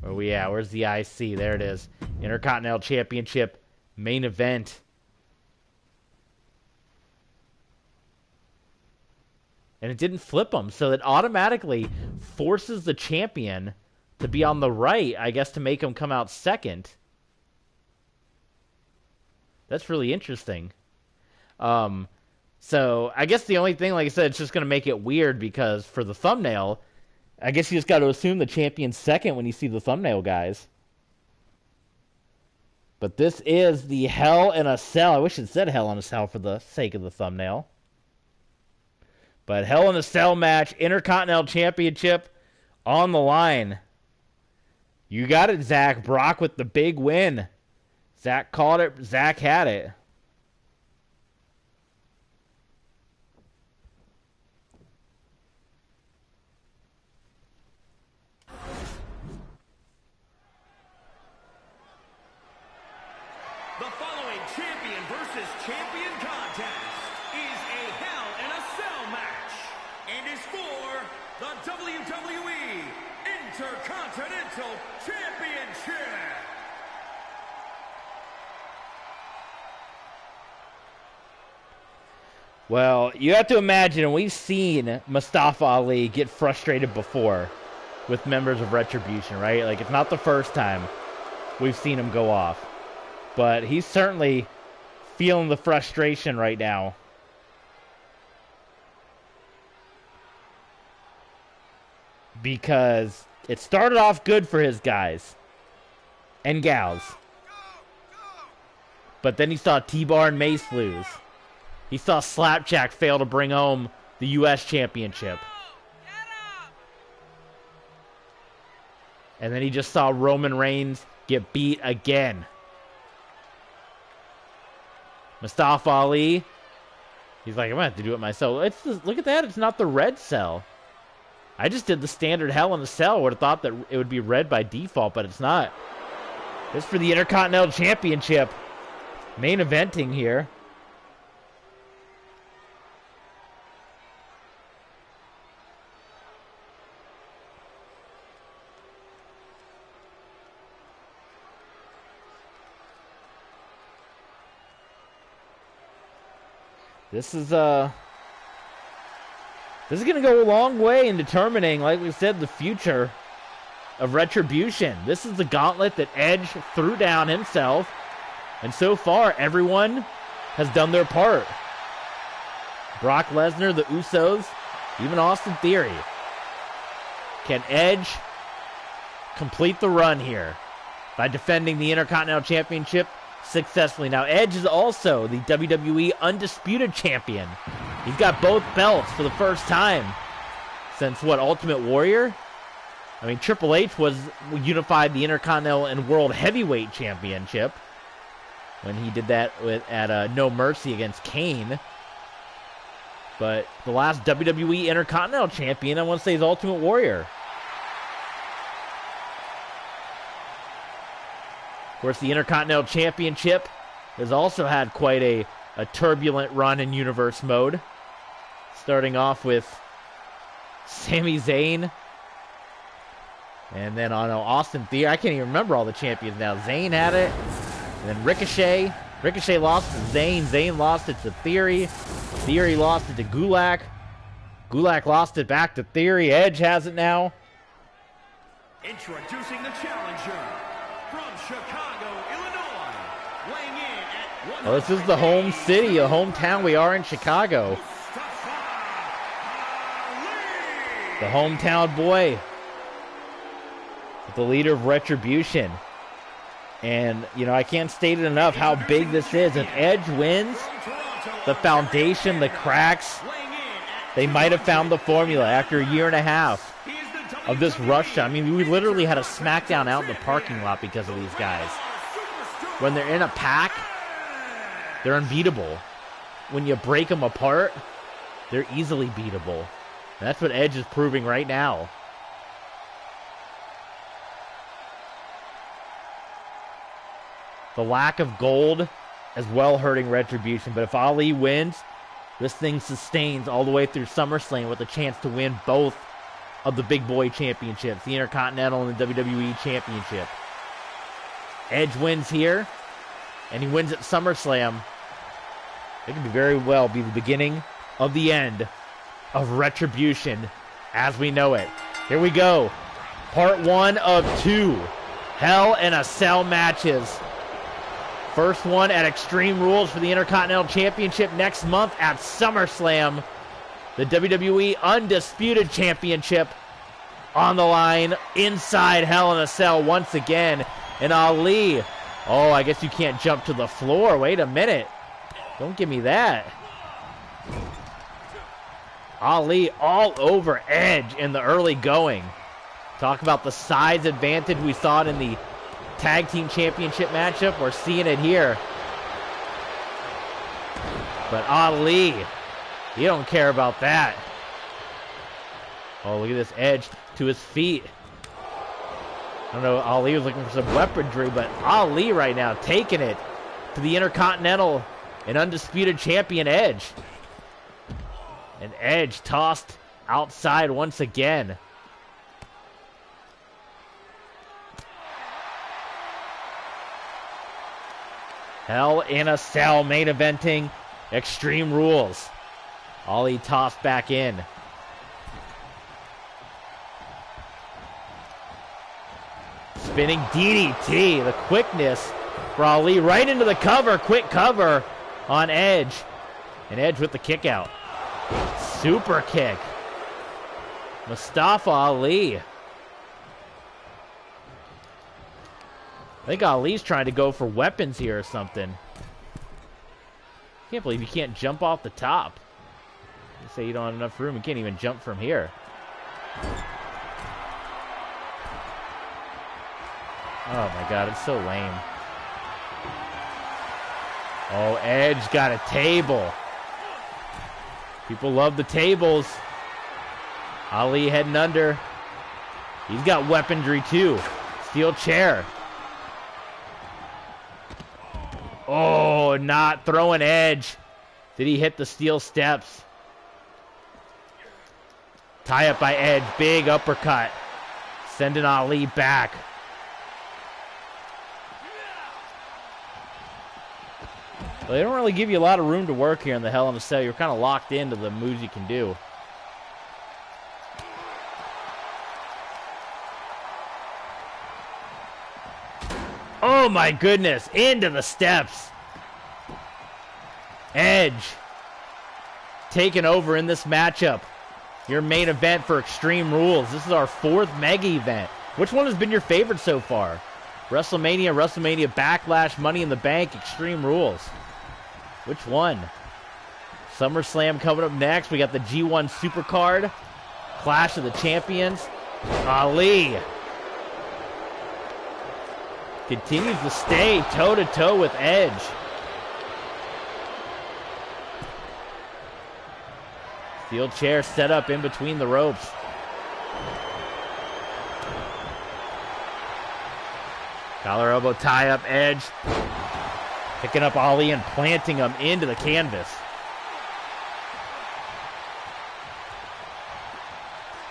Where we at? Where's the IC? There it is. Intercontinental Championship main event. And it didn't flip him, so it automatically forces the champion to be on the right, I guess, to make him come out second. That's really interesting. So I guess the only thing, like I said, it's just going to make it weird because for the thumbnail, I guess you just got to assume the champion's second when you see the thumbnail, guys. But this is the Hell in a Cell. I wish it said Hell in a Cell for the sake of the thumbnail. But Hell in a Cell match, Intercontinental Championship on the line. You got it, Zach. Brock with the big win. Zach called it. Zach had it. The following champion versus champion contest is a Hell in a Cell match and is for the WWE Intercontinental Championship. Well, you have to imagine, and we've seen Mustafa Ali get frustrated before with members of Retribution, right? Like, it's not the first time we've seen him go off. But he's certainly feeling the frustration right now. Because it started off good for his guys and gals. But then he saw T-Bar and Mace lose. He saw Slapjack fail to bring home the U.S. Championship. And then he just saw Roman Reigns get beat again. Mustafa Ali, he's like, I'm going to have to do it myself. Look at that. It's not the red cell. I just did the standard Hell in a Cell. Would have thought that it would be red by default, but it's not. This is for the Intercontinental Championship. Main eventing here. This is going to go a long way in determining, like we said, the future of Retribution. This is the gauntlet that Edge threw down himself, and so far, everyone has done their part. Brock Lesnar, the Usos, even Austin Theory. Can Edge complete the run here by defending the Intercontinental Championship successfully? Now, Edge is also the WWE Undisputed Champion. He's got both belts for the first time since, what, Ultimate Warrior? I mean, Triple H unified the Intercontinental and World Heavyweight Championship when he did that at No Mercy against Kane. But the last WWE Intercontinental Champion, I want to say, is Ultimate Warrior. Of course, the Intercontinental Championship has also had quite a turbulent run in Universe mode. Starting off with Sami Zayn. And then on Austin Theory. I can't even remember all the champions now. Zayn had it. And then Ricochet. Ricochet lost to Zayn. Zayn lost it to Theory. Theory lost it to Gulak. Gulak lost it back to Theory. Edge has it now. Introducing the challenger from Chicago, Illinois, weighing in at Well, this is the home city, the hometown. We are in Chicago. The hometown boy. The leader of Retribution. And, you know, I can't state it enough how big this is. If Edge wins, the foundation, the cracks, they might have found the formula after a year and a half of this rush. I mean, we literally had a SmackDown out in the parking lot because of these guys. When they're in a pack, they're unbeatable. When you break them apart, they're easily beatable. And that's what Edge is proving right now. The lack of gold as well hurting Retribution. But if Ali wins, this thing sustains all the way through SummerSlam with a chance to win both of the Big Boy Championships, the Intercontinental and the WWE Championship. Edge wins here, and he wins at SummerSlam. It could very well be the beginning of the end of Retribution as we know it. Here we go. Part 1 of 2 Hell in a Cell matches. First one at Extreme Rules for the Intercontinental Championship next month at SummerSlam. The WWE Undisputed Championship on the line inside Hell in a Cell once again. And Ali, oh, I guess you can't jump to the floor. Wait a minute. Don't give me that. Ali all over Edge in the early going. Talk about the size advantage we saw it in the Tag Team Championship matchup. We're seeing it here. But Ali, he don't care about that. Oh, look at this Edge to his feet. I don't know, Ali was looking for some weaponry, but Ali right now taking it to the Intercontinental and Undisputed Champion Edge. And Edge tossed outside once again. Hell in a Cell main eventing Extreme Rules. Ali tossed back in. Spinning DDT, the quickness for Ali right into the cover. Quick cover on Edge. And Edge with the kick out. Super kick. Mustafa Ali. I think Ali's trying to go for weapons here or something. Can't believe you can't jump off the top. You say you don't have enough room. You can't even jump from here. Oh my God, it's so lame. Oh, Edge got a table. People love the tables. Ali heading under. He's got weaponry too. Steel chair. Oh, not throwing Edge. Did he hit the steel steps? Tie up by Edge. Big uppercut. Sending Ali back. Well, they don't really give you a lot of room to work here in the Hell in a Cell. You're kind of locked into the moves you can do. Oh my goodness, into the steps. Edge taking over in this matchup. Your main event for Extreme Rules. This is our 4th mega event. Which one has been your favorite so far? WrestleMania, WrestleMania Backlash, Money in the Bank, Extreme Rules. Which one? SummerSlam coming up next. We got the G1 Supercard. Clash of the Champions. Ali continues to stay toe-to-toe with Edge. Steel chair set up in between the ropes. Collar elbow tie up, Edge. Picking up Ali and planting him into the canvas.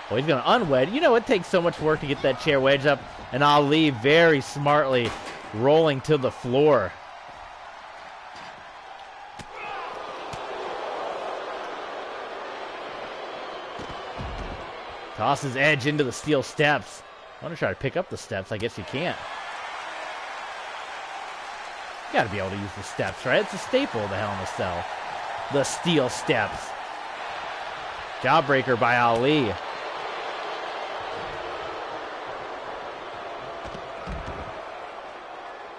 Well, he's going to unwed. You know, it takes so much work to get that chair wedged up. And Ali very smartly rolling to the floor. Tosses Edge into the steel steps. I want to try to pick up the steps. I guess you can't. You got to be able to use the steps, right? It's a staple of the Hell in a Cell. The steel steps. Jawbreaker by Ali.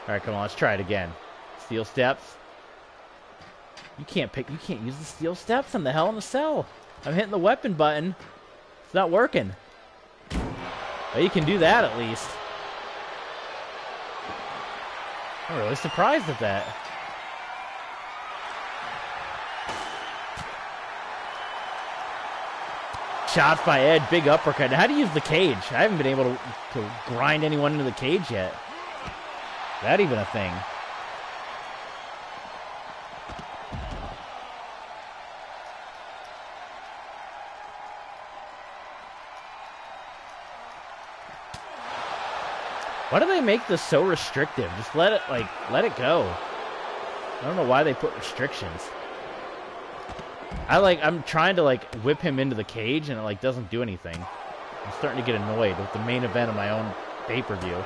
All right, come on, let's try it again. Steel steps. You can't use the steel steps in the Hell in a Cell. I'm hitting the weapon button. It's not working. Well, you can do that at least. I'm really surprised at that. Shots by Edge, big uppercut. Now, how do you use the cage? I haven't been able to grind anyone into the cage yet. Is that even a thing? Why do they make this so restrictive? Just let it go. I don't know why they put restrictions. I'm trying to whip him into the cage and it doesn't do anything. I'm starting to get annoyed with the main event of my own pay-per-view.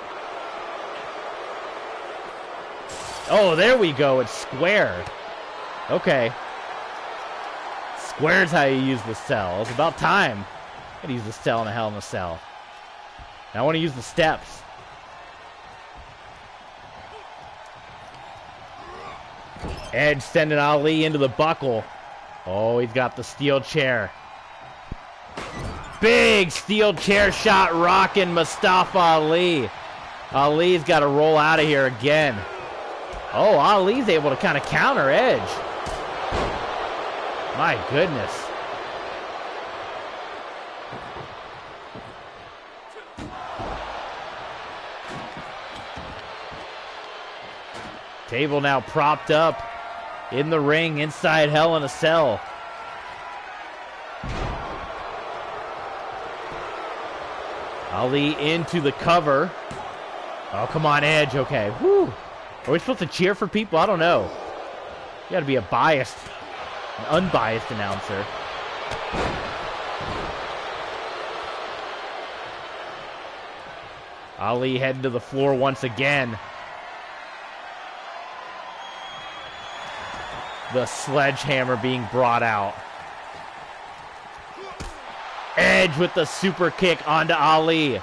Oh, there we go. It's square. Okay. Square's how you use the cell. It's about time. I gotta use the cell in a Hell in a Cell. Now I want to use the steps. Edge sending Ali into the buckle. Oh, he's got the steel chair. Big steel chair shot rocking Mustafa Ali. Ali's got to roll out of here again. Oh, Ali's able to kind of counter Edge. My goodness. Table now propped up in the ring inside Hell in a Cell. Ali into the cover. Oh, come on, Edge. Okay. Whew. Are we supposed to cheer for people? I don't know. You got to be an unbiased announcer. Ali heading to the floor once again. The sledgehammer being brought out. Edge with the super kick onto Ali.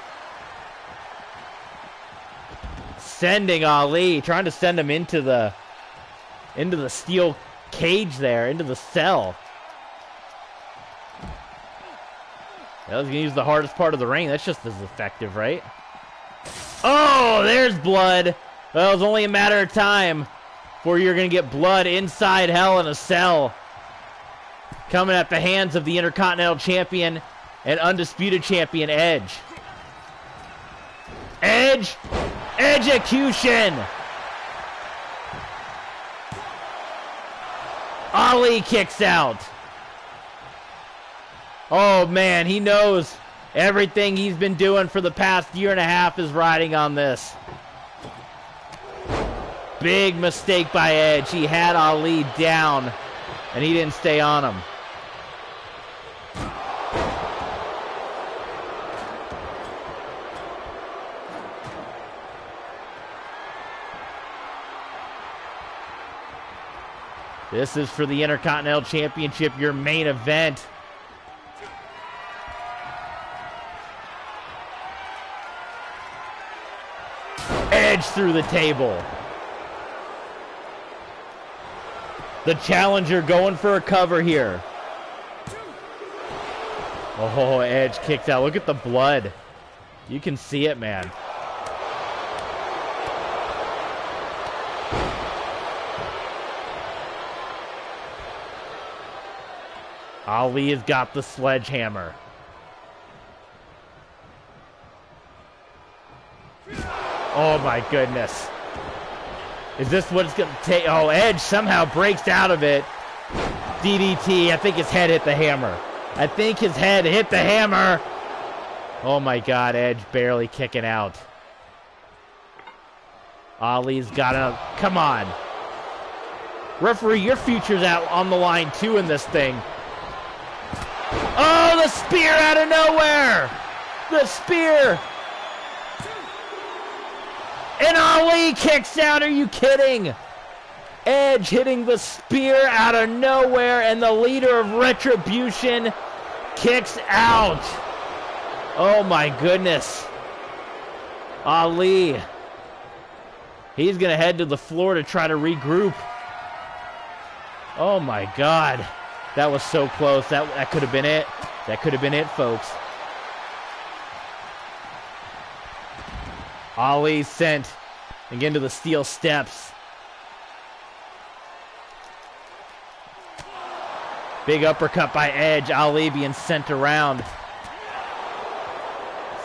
Sending Ali, trying to send him into the steel cage there, into the cell. I was going to use the hardest part of the ring. That's just as effective, right? Oh, there's blood. Well, it was only a matter of time before you're going to get blood inside Hell in a Cell. Coming at the hands of the Intercontinental Champion and Undisputed Champion Edge. Edge! Execution! Ali kicks out. Oh man, he knows everything he's been doing for the past year and a half is riding on this. Big mistake by Edge. He had Ali down and he didn't stay on him. This is for the Intercontinental Championship, your main event. Edge through the table. The challenger going for a cover here. Oh, Edge kicked out. Look at the blood. You can see it, man. Ali has got the sledgehammer. Oh my goodness. Is this what it's going to take? Oh, Edge somehow breaks out of it. DDT. I think his head hit the hammer. I think his head hit the hammer. Oh my God, Edge barely kicking out. Ali's got a... Come on. Referee, your future's out on the line too in this thing. Oh, the spear out of nowhere! The spear! And Ali kicks out, are you kidding? Edge hitting the spear out of nowhere, and the leader of Retribution kicks out. Oh my goodness. Ali. He's gonna head to the floor to try to regroup. Oh my God. That was so close. That could have been it. That could have been it, folks. Ali sent again to the steel steps. Big uppercut by Edge. Ali being sent around.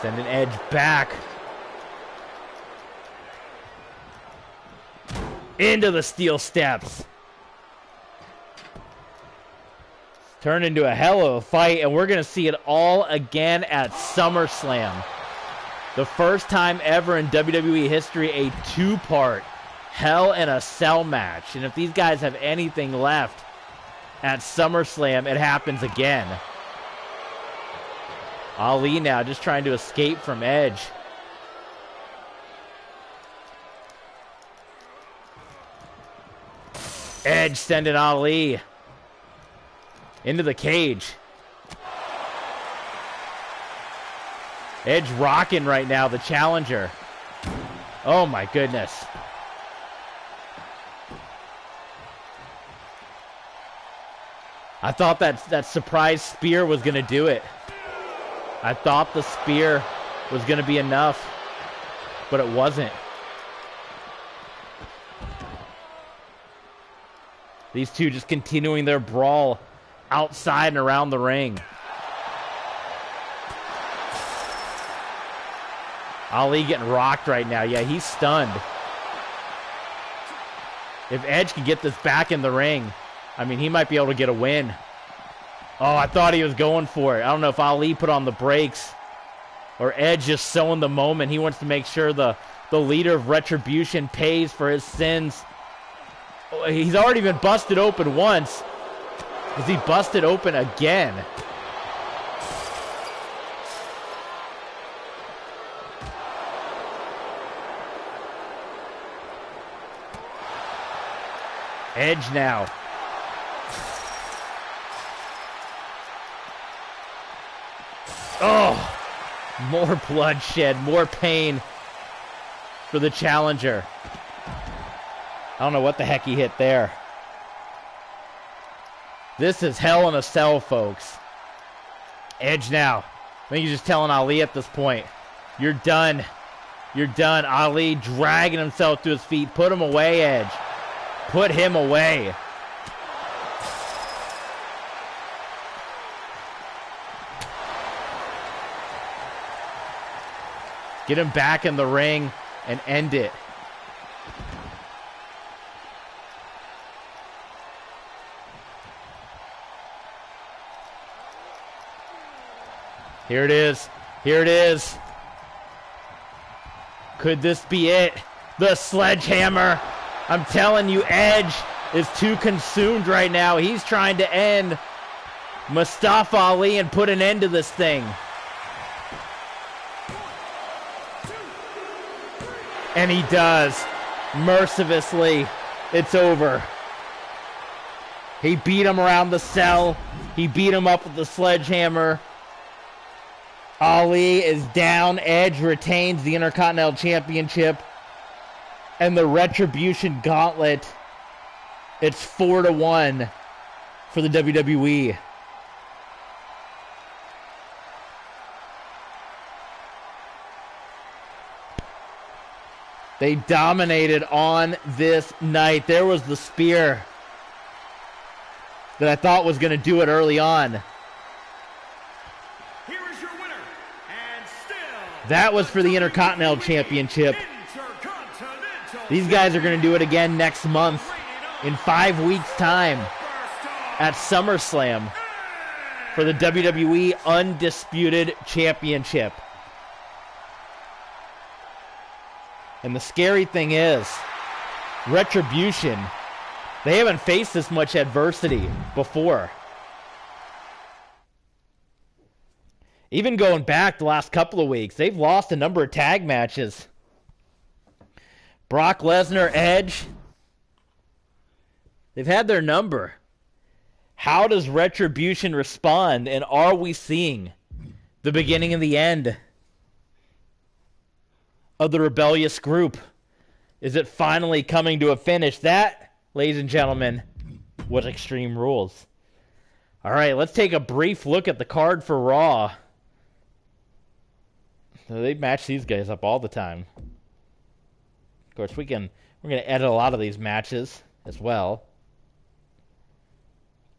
Sending Edge back. Into the steel steps. Turned into a hell of a fight, and we're going to see it all again at SummerSlam. The first time ever in WWE history, a two-part Hell in a Cell match. And if these guys have anything left at SummerSlam, it happens again. Ali now just trying to escape from Edge. Edge sending Ali into the cage. Edge rocking right now, the challenger. Oh my goodness. I thought that surprise spear was going to do it. I thought the spear was going to be enough, but it wasn't. These two just continuing their brawl outside and around the ring. Ali getting rocked right now. Yeah, he's stunned. If Edge can get this back in the ring, I mean, he might be able to get a win. Oh, I thought he was going for it. I don't know if Ali put on the brakes or Edge just sowing the moment. He wants to make sure the leader of Retribution pays for his sins. He's already been busted open once. Is he busted open again? Edge now. Oh, more bloodshed, more pain for the challenger. I don't know what the heck he hit there. This is Hell in a Cell, folks. Edge now. I think he's just telling Ali at this point, you're done. You're done. Ali dragging himself to his feet. Put him away, Edge. Put him away. Get him back in the ring and end it. Here it is. Here it is. Could this be it? The sledgehammer. I'm telling you, Edge is too consumed right now. He's trying to end Mustafa Ali and put an end to this thing. And he does. Mercilessly. It's over. He beat him around the cell. He beat him up with the sledgehammer. Ali is down. Edge retains the Intercontinental Championship. And the Retribution Gauntlet, it's 4-1 for the WWE. They dominated on this night. There was the spear that I thought was going to do it early on. Here is your winner, and still That was for the Intercontinental Championship. These guys are going to do it again next month in 5 weeks' time at SummerSlam for the WWE Undisputed Championship. And the scary thing is, Retribution, they haven't faced this much adversity before. Even going back the last couple of weeks, they've lost a number of tag matches. Brock Lesnar, Edge, they've had their number. How does Retribution respond, and are we seeing the beginning and the end of the rebellious group? Is it finally coming to a finish? That, ladies and gentlemen, was Extreme Rules. All right, let's take a brief look at the card for Raw. They match these guys up all the time. Of course, we're going to edit a lot of these matches as well.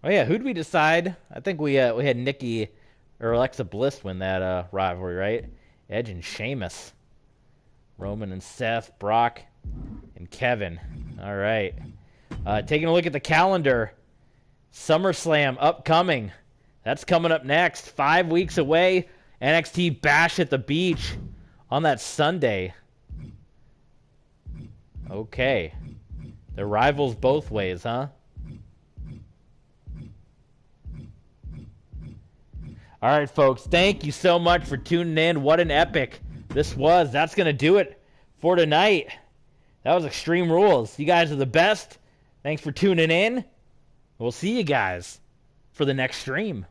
Oh yeah, who'd we decide? I think we had Nikki or Alexa Bliss win that rivalry, right? Edge and Sheamus. Roman and Seth, Brock, and Kevin. All right. Taking a look at the calendar. SummerSlam upcoming. That's coming up next. 5 weeks away. NXT Bash at the Beach On that Sunday. Okay. They're rivals both ways, huh? All right, folks. Thank you so much for tuning in. What an epic this was. That's going to do it for tonight. That was Extreme Rules. You guys are the best. Thanks for tuning in. We'll see you guys for the next stream.